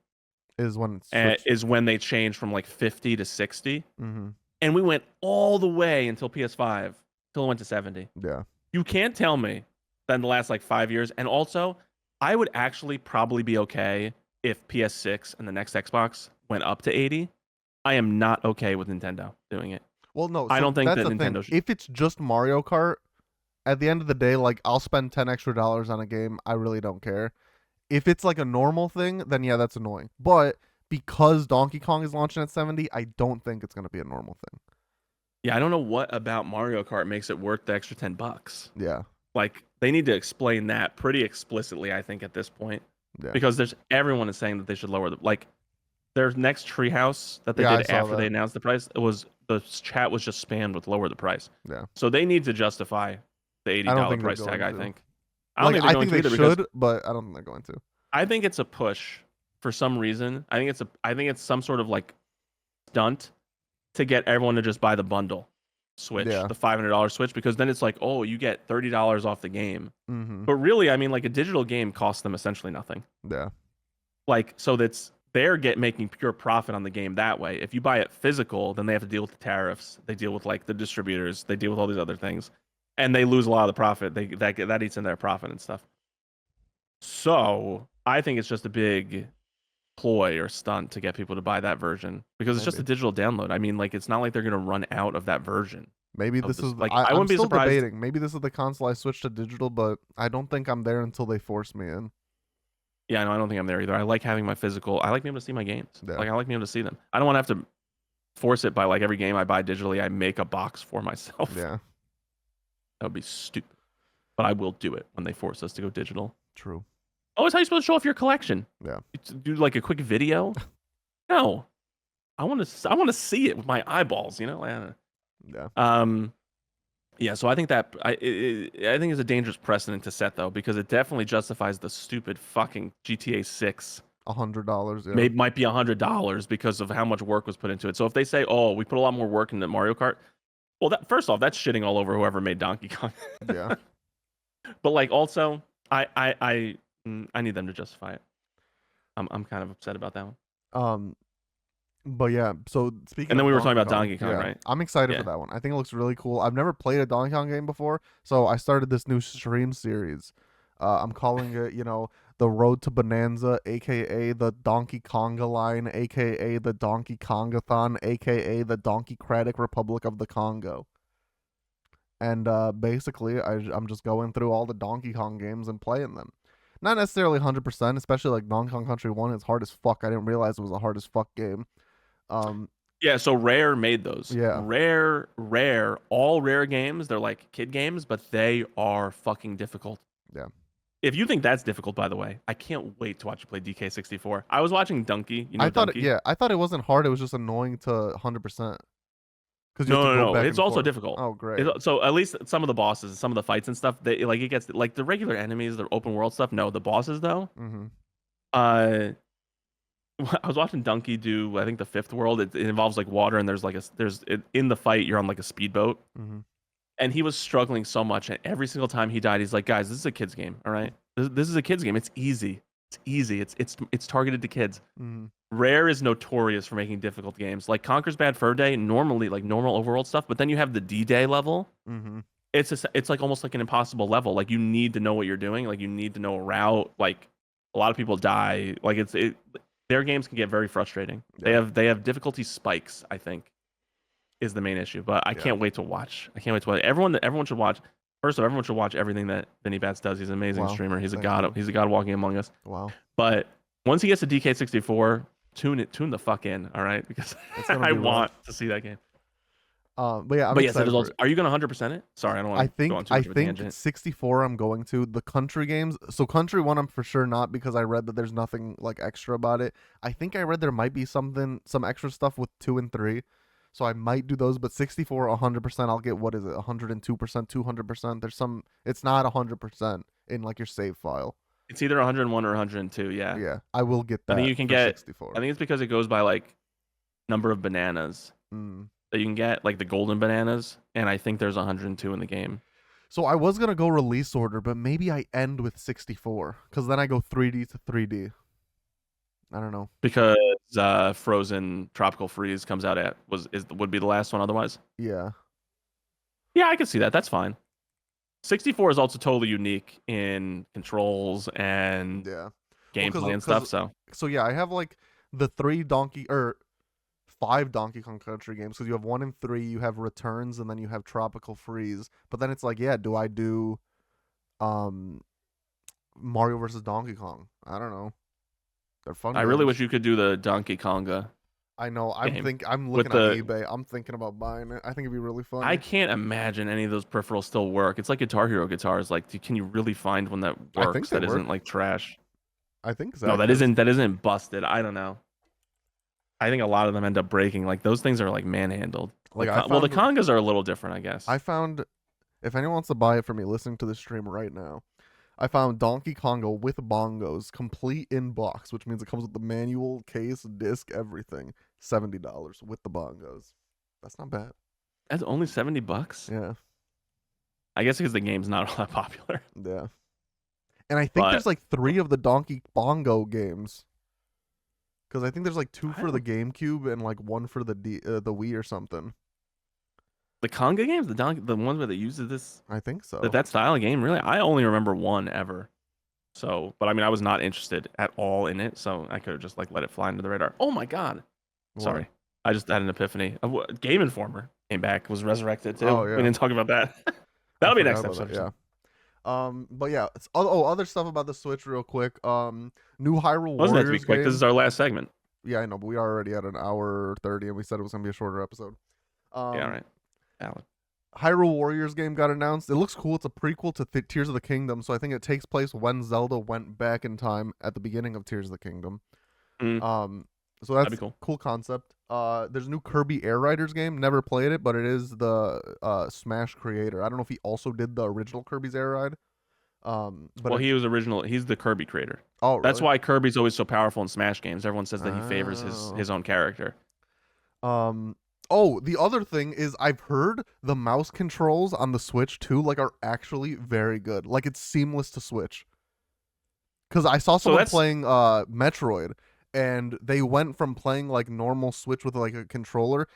is when they changed from like 50 to 60. And we went all the way until PS5, till it went to 70. Yeah. You can't tell me that in the last like 5 years. And also, I would actually probably be okay if PS6 and the next Xbox went up to 80. I am not okay with Nintendo doing it. Well, no, I don't think that Nintendo should. If it's just Mario Kart, at the end of the day, like I'll spend $10 extra on a game. I really don't care. If it's like a normal thing, then yeah, that's annoying. But because Donkey Kong is launching at 70, I don't think it's going to be a normal thing. Yeah, I don't know what about Mario Kart makes it worth the extra $10. Yeah. Like they need to explain that pretty explicitly, I think, at this point. Yeah. Because everyone is saying that they should lower their next treehouse that they did after they announced the price, the chat was just spammed with lower the price. Yeah. So they need to justify the $80 price tag, I think. I think they should, but I don't think they're going to. I think it's a push for some reason. I think it's some sort of like stunt to get everyone to just buy the bundle Switch, the $500 Switch, because then it's like, oh, you get $30 off the game. But really, I mean, like a digital game costs them essentially nothing. Yeah. Like, so they're making pure profit on the game that way. If you buy it physical, then they have to deal with the tariffs. They deal with like the distributors. They deal with all these other things, and they lose a lot of the profit. That eats in their profit and stuff. So I think it's just a big ploy or stunt to get people to buy that version because it's just a digital download. I mean, like it's not like they're gonna run out of that version. Maybe this is like I wouldn't be surprised. Debating. Maybe this is the console I switched to digital, but I don't think I'm there until they force me in. Yeah, no, I don't think I'm there either. I like having my physical. I like being able to see my games. Yeah. Like I like being able to see them. I don't want to have to force it by like every game I buy digitally. I make a box for myself. Yeah, that would be stupid. But I will do it when they force us to go digital. True. Oh, it's how you're supposed to show off your collection. Yeah. Do like a quick video. No, I want to see it with my eyeballs. You know. Yeah. Yeah, so I think that I think it's a dangerous precedent to set though, because it definitely justifies the stupid fucking GTA 6. $100, yeah. Maybe might be $100 because of how much work was put into it. So if they say, "Oh, we put a lot more work into Mario Kart," Well, that first off, that's shitting all over whoever made Donkey Kong. Yeah. But like, also, I need them to justify it. I'm kind of upset about that one. But yeah, so speaking And then of we were talking Donkey about Kong, Donkey Kong, yeah, right? I'm excited Yeah. for that one. I think it looks really cool. I've never played a Donkey Kong game before, so I started this new stream series. I'm calling it, the Road to Bonanza, aka the Donkey Konga line, aka the Donkey Kongathon, aka the Donkeycratic Republic of the Congo. And basically, I'm just going through all the Donkey Kong games and playing them. Not necessarily 100%, especially like Donkey Kong Country 1 is hard as fuck. I didn't realize it was a hard as fuck game. Yeah, so Rare made those. Yeah. All Rare games, they're like kid games, but they are fucking difficult. Yeah. If you think that's difficult, by the way, I can't wait to watch you play DK64. I was watching Donkey. You know I thought Donkey? I thought it wasn't hard. It was just annoying to 100%. Because you have No, to no, go no. back It's and also forth. difficult. Oh, great. So at least some of the bosses, some of the fights and stuff, they like it gets like the regular enemies, the open world stuff. No, the bosses though. Mm-hmm. I was watching Donkey do, I think, the fifth world. It involves like water, and in the fight you're on like a speedboat, Mm-hmm. and he was struggling so much. And every single time he died, he's like, "Guys, this is a kids game. All right, this is a kids game. It's easy. It's easy. It's targeted to kids." Mm-hmm. Rare is notorious for making difficult games. Like Conker's Bad Fur Day, normally like normal overworld stuff, but then you have the D-Day level. Mm-hmm. It's like almost like an impossible level. Like you need to know what you're doing. Like you need to know a route. Like a lot of people die. Like their games can get very frustrating. Yeah. They have difficulty spikes, I think, is the main issue. But I can't wait to watch. I can't wait to watch. Everyone should watch. First of all, everyone should watch everything that Vinny Bats does. He's an amazing streamer. He's a god. He's a god walking among us. Wow. But once he gets to DK64, tune the fuck in, all right? Because I want to see that game. But yeah, but yes, are you gonna 100% it? Sorry, I don't want to go on too much of a tangent. 64 I'm going to. The country games. So country 1 I'm for sure not, because I read that there's nothing like extra about it. I think I read there might be some extra stuff with 2 and 3. So I might do those, but 64 100% I'll get, what is it? 102%, 200%. There's some, it's not 100% in like your save file. It's either 101 or 102, yeah. Yeah, I will get that. I think you can get 64. I think it's because it goes by like number of bananas. That you can get, like the golden bananas, and I think there's 102 in the game. So I was gonna go release order, but maybe I end with 64, because then I go 3D to 3D. I don't know. Because Frozen Tropical Freeze comes out would be the last one otherwise. Yeah. Yeah, I can see that. That's fine. 64 is also totally unique in controls and gameplay and stuff. So yeah, I have like the 5 Donkey Kong Country games, because you have 1 and 3, you have Returns, and then you have Tropical Freeze. But then it's like, yeah, do I do Mario versus Donkey Kong? I don't know. They're fun. I really wish you could do the Donkey Konga. I know. I'm looking at eBay. I'm thinking about buying it. I think it'd be really fun. I can't imagine any of those peripherals still work. It's like Guitar Hero guitars. Like, can you really find one that works that isn't like trash? I think so. No, that isn't busted. I don't know. I think a lot of them end up breaking. Like those things are like manhandled. Like, well, the Kongas are a little different, I guess. I found, if anyone wants to buy it for me, listening to the stream right now, I found Donkey Konga with bongos, complete in box, which means it comes with the manual, case, disc, everything. $70 with the bongos. That's not bad. That's only $70. Yeah. I guess because the game's not all that popular. Yeah. And I think there's like 3 of the Donkey Bongo games. Because I think there's like 2 for the GameCube and like 1 for the Wii or something. The Conga games, the ones where they use this. I think so. That style of game, really. I only remember 1 ever. So, but I mean, I was not interested at all in it, so I could have just like let it fly under the radar. Oh my god! Sorry, I just had an epiphany. Game Informer came back, was resurrected too. Oh, yeah. We didn't talk about that. That'll be next episode. Yeah. But yeah, other stuff about the Switch real quick. New Hyrule Warriors Wasn't that to be quick? This is our last segment. Yeah, I know, but we are already at an hour 30, and we said it was gonna be a shorter episode. Yeah, right. Alan. Hyrule Warriors game got announced. It looks cool. It's a prequel to Tears of the Kingdom, so I think it takes place when Zelda went back in time at the beginning of Tears of the Kingdom. So that's a cool concept. There's a new Kirby Air Riders game. Never played it, but it is the Smash creator. I don't know if he also did the original Kirby's Air Ride. But he was original. He's the Kirby creator. Oh, really? That's why Kirby's always so powerful in Smash games. Everyone says that he favors his own character. Oh, the other thing is I've heard the mouse controls on the Switch too, like, are actually very good. Like, it's seamless to switch. Because I saw So someone that's playing Metroid, and they went from playing like normal Switch with like a controller.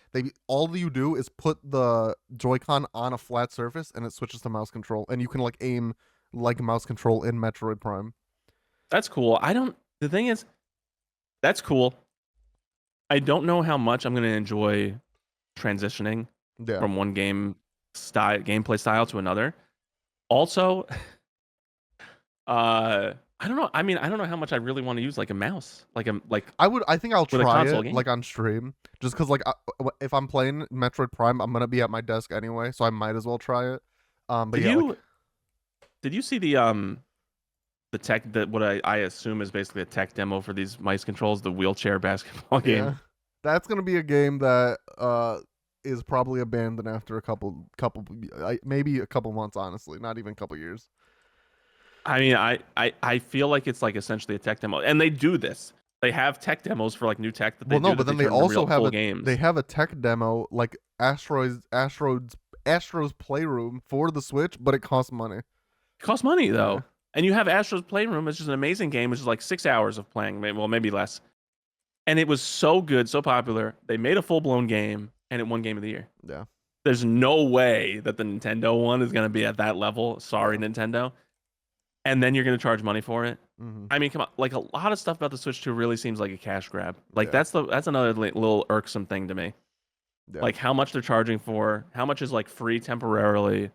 All you do is put the Joy-Con on a flat surface, and it switches to mouse control, and you can like aim like mouse control in Metroid Prime. cool. The thing is, that's cool. I don't know how much I'm gonna enjoy transitioning Yeah, from one gameplay style to another. Also, I don't know. I mean, I don't know how much I really want to use like a mouse, like I think I'll with a try console it game. like on stream, just because like if I'm playing Metroid Prime, I'm gonna be at my desk anyway, so I might as well try it. But Did yeah, like you did you see the tech that what I assume is basically a tech demo for these mice controls, the wheelchair basketball game? yeah, that's gonna be a game that is probably abandoned after a couple maybe a couple months, honestly, not even a couple years. I mean, I feel like it's like essentially a tech demo, and they do this. They have tech demos for like new tech that they Well, no, do but that they then they turn into also real have full they games. have a tech demo like Astro's Playroom for the Switch, but it costs money. It costs money Yeah, though, and you have Astro's Playroom, which is an amazing game, which is like 6 hours of playing, maybe less. And it was so good, so popular. They made a full blown game, and it won Game of the Year. yeah, There's no way that the Nintendo one is going to be at that level. Sorry, yeah. Nintendo. And then you're going to charge money for it. Mm-hmm. I mean, come on. Like a lot of stuff about the Switch 2 really seems like a cash grab. Like Yeah, that's another little irksome thing to me. yeah. Like how much they're charging for, how much is like free temporarily,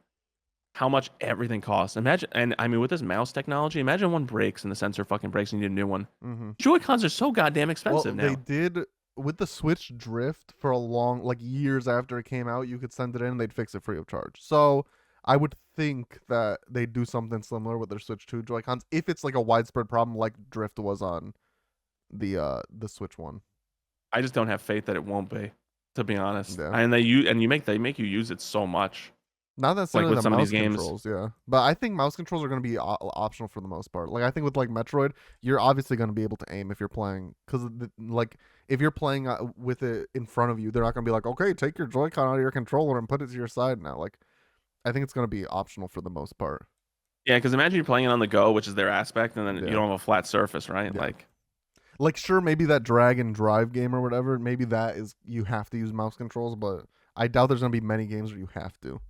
how much everything costs. Imagine, and I mean, with this mouse technology, imagine one breaks and the sensor fucking breaks and you need a new one. Mm-hmm. Joy-Cons are so goddamn Well, expensive they now. did with the Switch Drift for a long, like years after it came out. You could send it in, and they'd fix it free of charge. So I would think that they'd do something similar with their Switch 2 Joy-Cons if it's like a widespread problem, like Drift was on the Switch one. I just don't have faith that it won't be, to be honest. Yeah. And they make you use it so much. Not Like necessarily with the some of these mouse games. controls, yeah. But I think mouse controls are going to be optional for the most part. Like I think with like Metroid, you're obviously going to be able to aim if you're playing, because like if you're playing with it in front of you, they're not going to be like, okay, take your Joy-Con out of your controller and put it to your side now. Like I think it's going to be optional for the most part. Yeah, because imagine you're playing it on the go, which is their aspect, and then you Yeah. don't have a flat surface, right? Yeah. Like sure, maybe that drag and drive game or whatever, maybe that is you have to use mouse controls, but I doubt there's going to be many games where you have to.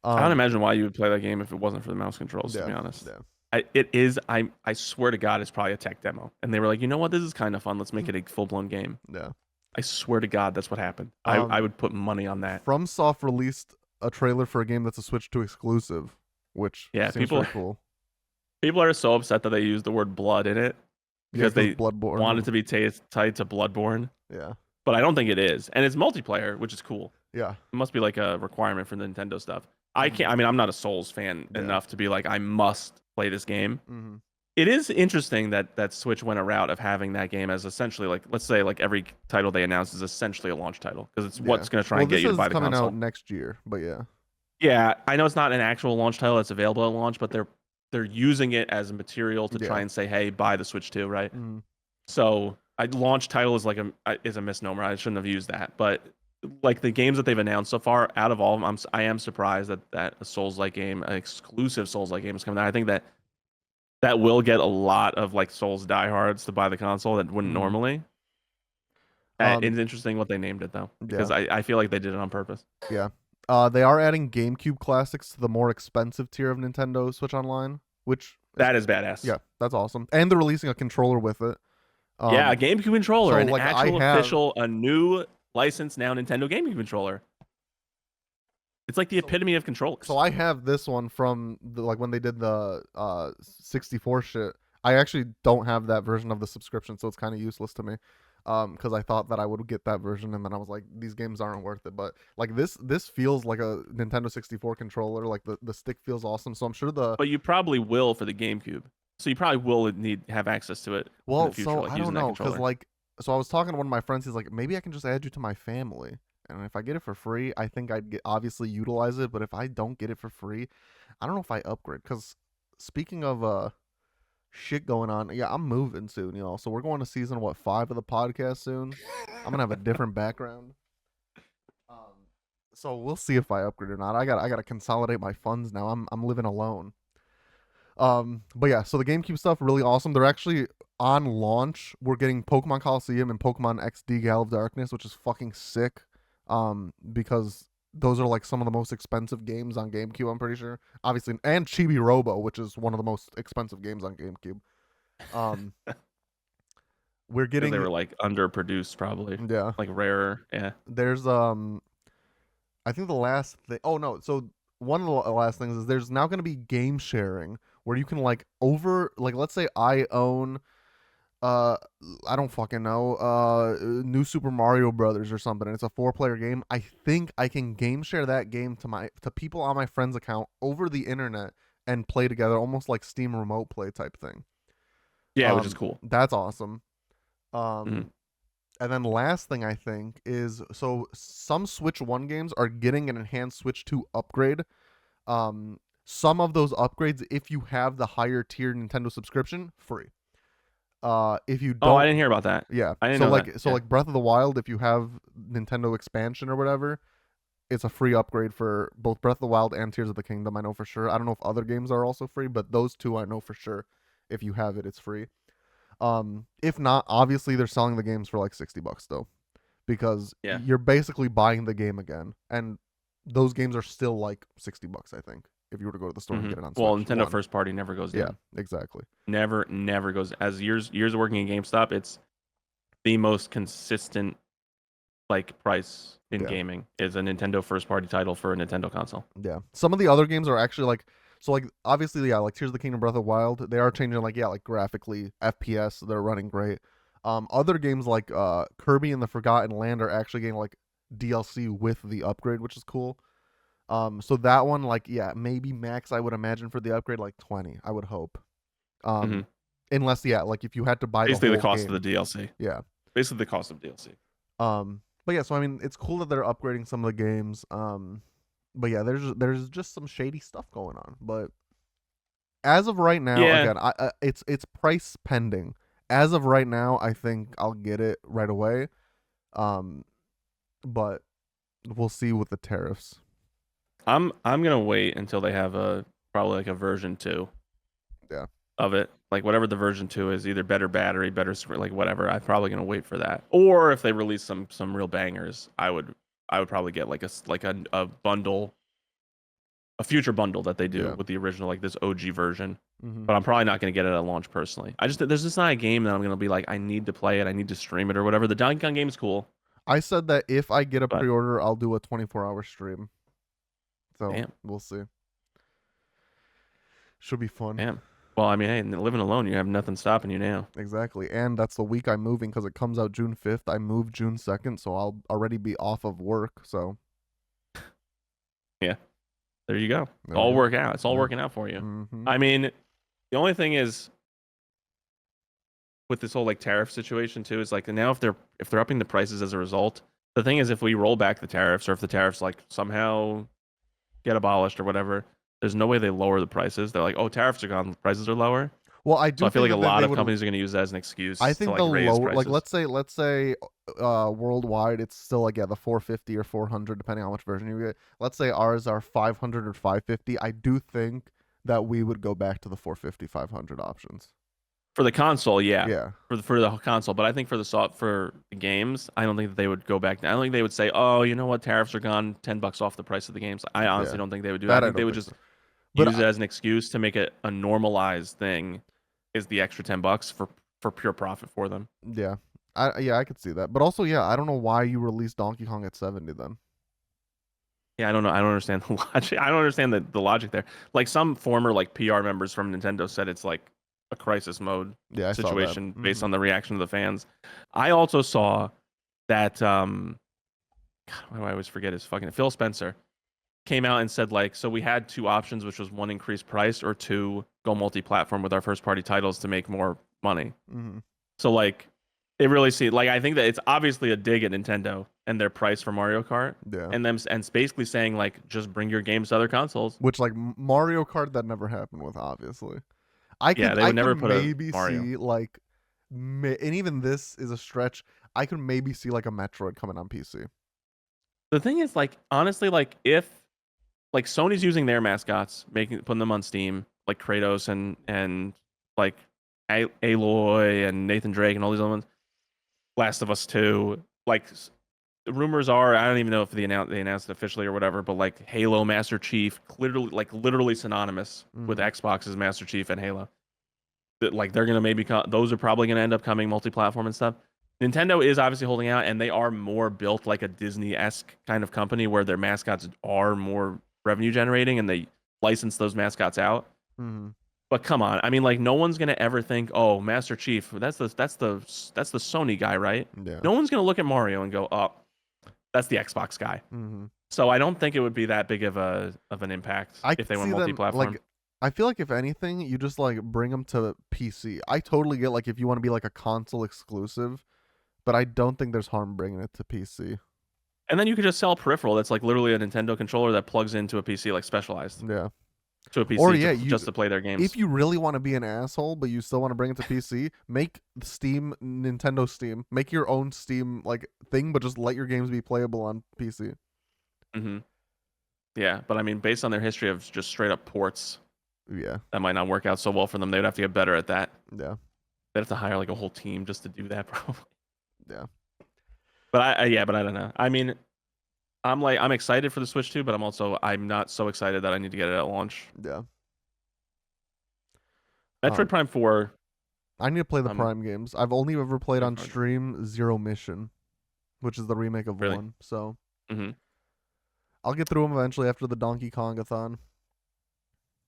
I don't imagine why you would play that game if it wasn't for the mouse controls, to be Yeah. honest. Yeah. It is. I swear to God, it's probably a tech demo, and they were like, you know what, this is kind of fun. Let's make it a full blown game. Yeah. I swear to God, that's what happened. I would put money on that. FromSoft released a trailer for a game that's a Switch 2 exclusive, which seems pretty cool. People are so upset that they used the word blood in it because they Bloodborne want it to be tied to Bloodborne. Yeah. But I don't think it is, and it's multiplayer, which is cool. Yeah. It must be like a requirement for Nintendo stuff. I can't. I mean, I'm not a Souls fan enough to be like I must play this game. Mm-hmm. It is interesting that Switch went a route of having that game as essentially like, let's say like every title they announce is essentially a launch title because it's what's going to try and get you to buy the console. This is coming out next year, but yeah. Yeah, I know it's not an actual launch title that's available at launch, but they're using it as a material to try and say, hey, buy the Switch 2, right? Mm-hmm. So launch title is like a misnomer. I shouldn't have used that, but like the games that they've announced so far, out of all of them, I am surprised that a Souls-like game, an exclusive Souls-like game is coming out. I think that will get a lot of like Souls diehards to buy the console that wouldn't normally. It's interesting what they named it though, because I feel like they did it on purpose. Yeah. They are adding GameCube classics to the more expensive tier of Nintendo Switch Online, which that is badass. Yeah, that's awesome. And they're releasing a controller with it. Yeah, a GameCube controller, so, an like, official, a new licensed now Nintendo GameCube controller. It's like the epitome of controllers. So I have this one from when they did the 64 shit. I actually don't have that version of the subscription, so it's kind of useless to me. Because I thought that I would get that version, and then I was like, these games aren't worth it. But like this feels like a Nintendo 64 controller. Like the stick feels awesome. So I'm sure But you probably will for the GameCube. So you probably will have access to it. Well, in the future, so like I don't know, because so I was talking to one of my friends. He's like, maybe I can just add you to my family, and if I get it for free, I think I'd obviously utilize it. But if I don't get it for free, I don't know if I upgrade. Because speaking of shit going on, yeah, I'm moving soon, y'all. So we're going to season 5 of the podcast soon. I'm gonna have a different background. So we'll see if I upgrade or not. I gotta consolidate my funds now. I'm living alone. But yeah, so the GameCube stuff really awesome. They're actually on launch. We're getting Pokemon Coliseum and Pokemon XD Gale of Darkness, which is fucking sick. Because those are like some of the most expensive games on GameCube. I'm pretty sure, obviously, and Chibi Robo, which is one of the most expensive games on GameCube. Um, we're Because they getting were like underproduced, probably yeah. like rarer. Yeah. There's I think the last thing. Oh no, so one of the last things is there's now going to be game sharing where you can like let's say I own uh I don't fucking know New Super Mario Brothers or something and it's a 4-player game. I think I can game share that game to people on my friend's account over the internet and play together almost like Steam remote play type thing. Yeah, which is cool. That's awesome. Mhm. And then last thing I think is so some Switch 1 games are getting an enhanced Switch 2 upgrade. Some of those upgrades, if you have the higher tier Nintendo subscription, free. If you Oh, I don't, didn't hear about that. yeah. I didn't So know like that. so Yeah. like Breath of the Wild, if you have Nintendo expansion or whatever, it's a free upgrade for both Breath of the Wild and Tears of the Kingdom. I know for sure. I don't know if other games are also free, but those two I know for sure. If you have it, it's free. If not, obviously they're selling the games for like $60 though, because Yeah. you're basically buying the game again, and those games are still like $60, I think, if you were to go to the store and get it on Well, Switch Nintendo 1. first party never goes Yeah, down. exactly. Never goes. As years of working in GameStop, it's the most consistent like price in Yeah. gaming is a Nintendo first party title for a Nintendo console. Yeah. Some of the other games are actually like so like obviously yeah, like Tears of the Kingdom, Breath of the Wild, they are changing like yeah, like graphically, FPS, they're running great. Other games like Kirby and the Forgotten Land are actually getting like DLC with the upgrade, which is cool. So that one like yeah, maybe max I would imagine for the upgrade like 20, I would hope. hmm Unless yeah, like if you had to buy the Basically, the whole cost of game. the DLC. Yeah. Basically, the cost of DLC. But yeah, so I mean, it's cool that they're upgrading some of the games. But yeah, there's just some shady stuff going on. But as of right now, Yeah, again, it's price pending. As of right now, I think I'll get it right away. Um, but we'll see with the tariffs. I'm gonna wait until they have a probably like a version 2 Yeah. of it. Like whatever the version 2 is, either better battery, better like whatever. I'm probably gonna wait for that. Or if they release some real bangers, I would probably get like a bundle, a future bundle that they do Yeah. with the original like this OG version. Mm-hmm. But I'm probably not gonna get it at launch personally. There's just not a game that I'm gonna be like I need to play it, I need to stream it or whatever. The Donkey Kong game is cool, I said that if I get a but pre-order, I'll do a 24-hour stream. So damn, we'll see. Should be fun. damn. Well, I mean, hey, living alone, you have nothing stopping you now. Exactly. And that's the week I'm moving because it comes out June 5th. I moved June 2nd, so I'll already be off of work. So Yeah, there you go. there All we go. work out. It's all Yeah. working out for you. Mm-hmm. I mean, the only thing is with this whole like tariff situation too is like now if they're upping the prices as a result, the thing is if we roll back the tariffs or if the tariffs like somehow get abolished or whatever, there's no way they lower the prices. They're like, oh, tariffs are gone, the prices are lower. Well, I So do I feel think like a that lot they of would. companies are going to use that as an excuse I to think like the raise lower, like prices. let's say, worldwide, it's still like yeah, the 450 or 400, depending on which version you get. Let's say ours are 500 or 550. I do think that we would go back to the 450, 500 options. For the console, yeah. Yeah. For the console, but I think for the games, I don't think that they would go back. I don't think they would say, "Oh, you know what? Tariffs are gone, $10 off the price of the games." I honestly Yeah. don't think they would do that. I That I think they don't would think just so. But use it as an excuse to make it a normalized thing. Is the extra $10 for pure profit for them? yeah, I could see that. But also, yeah, I don't know why you released Donkey Kong at 70 then. Yeah, I don't know. I don't understand the logic. I don't understand the logic there. Like some former like PR members from Nintendo said, it's like a crisis mode Yeah, I saw that. situation based Mhm. on the reaction of the fans. I also saw that God, why do I always forget his fucking Phil Spencer came out and said like, so we had two options, which was one, increase price, or two, go multi-platform with our first party titles to make more money. Mhm. So like it really like I think that it's obviously a dig at Nintendo and their price for Mario Kart Yeah. and them and it's basically saying like just bring your games to other consoles. Which like Mario Kart that never happened with, obviously. Yeah, they I would could never put a maybe Mario. see like, and even this is a stretch. I could maybe see like a Metroid coming on PC. The thing is, like, honestly, like, if like Sony's using their mascots, putting them on Steam, like Kratos and like Aloy and Nathan Drake and all these other ones, Last of Us 2, like the rumors are, I don't even know if they announced it officially or whatever, but like Halo Master Chief, literally synonymous with Xbox's Master Chief and Halo. That like they're gonna maybe those are probably gonna end up coming multi-platform and stuff. Nintendo is obviously holding out, and they are more built like a Disney-esque kind of company where their mascots are more revenue generating, and they license those mascots out. But come on, I mean, like no one's gonna ever think, oh, Master Chief, that's the Sony guy, right? Yeah. No one's gonna look at Mario and go, oh, that's the Xbox guy. So I don't think it would be that big of an impact if they went multi-platform. Like, I feel like if anything, you just like bring them to PC. I totally get like if you want to be like a console exclusive, but I don't think there's harm bringing it to PC. And then you could just sell a peripheral that's like literally a Nintendo controller that plugs into a PC, like specialized. Yeah. To a PC, or yeah, just to play their games. If you really want to be an asshole, but you still want to bring it to PC, make Nintendo Steam, make your own Steam like thing, but just let your games be playable on PC. Yeah, but I mean, based on their history of just straight up ports, yeah, that might not work out so well for them. They'd have to get better at that. Yeah, they'd have to hire like a whole team just to do that, probably. Yeah, but I don't know. I mean, I'm excited for the Switch 2, but I'm not so excited that I need to get it at launch. Yeah. Metroid Prime 4. I need to play the Prime games. I've only ever played on stream Zero Mission, which is the remake of 1. So I'll get through them eventually after the Donkey Kong-a-thon.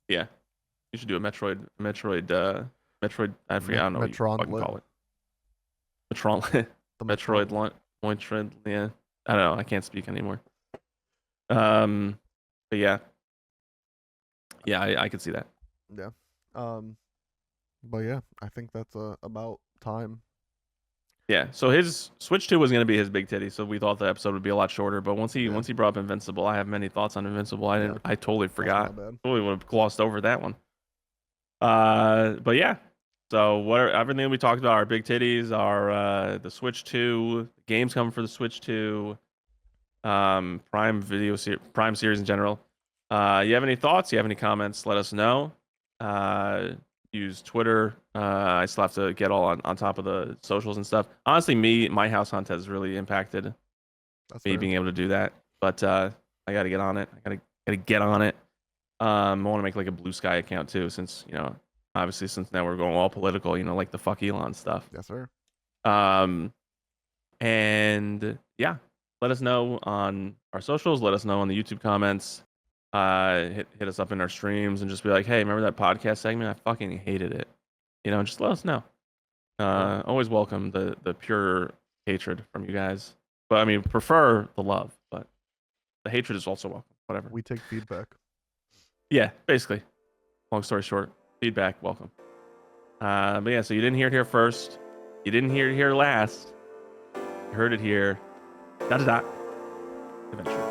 Yeah, you should do a Metroid. I forget. I don't know what you fucking call it. Metroid. Yeah, I don't know. I can't speak anymore. But yeah, I could see that. Yeah. But yeah, I think that's about time. Yeah, so his Switch 2 was going to be his big titty, so we thought the episode would be a lot shorter. But once he brought up Invincible, I have many thoughts on Invincible. I totally forgot. Totally would have glossed over that one. But yeah, so everything we talked about, our big titties, our the Switch 2, games coming for the Switch 2, Prime series in general. You have any thoughts? You have any comments? Let us know. Use Twitter. I still have to get all on top of the socials and stuff. Honestly, my house hunt has really impacted me being able to do that. But I got to get on it. I gotta get on it. I want to make like a Blue Sky account too, since obviously since now we're going all political. Like the fuck Elon stuff. Yes, sir. And yeah, let us know on our socials. Let us know on the YouTube comments. Hit us up in our streams and just be like, hey, remember that podcast segment? I fucking hated it. Just let us know. Always welcome the pure hatred from you guys. But I mean, prefer the love, but the hatred is also welcome. Whatever. We take feedback. Yeah, basically. Long story short, feedback, welcome. But yeah, so you didn't hear it here first. You didn't hear it here last. You heard it here. Eventually.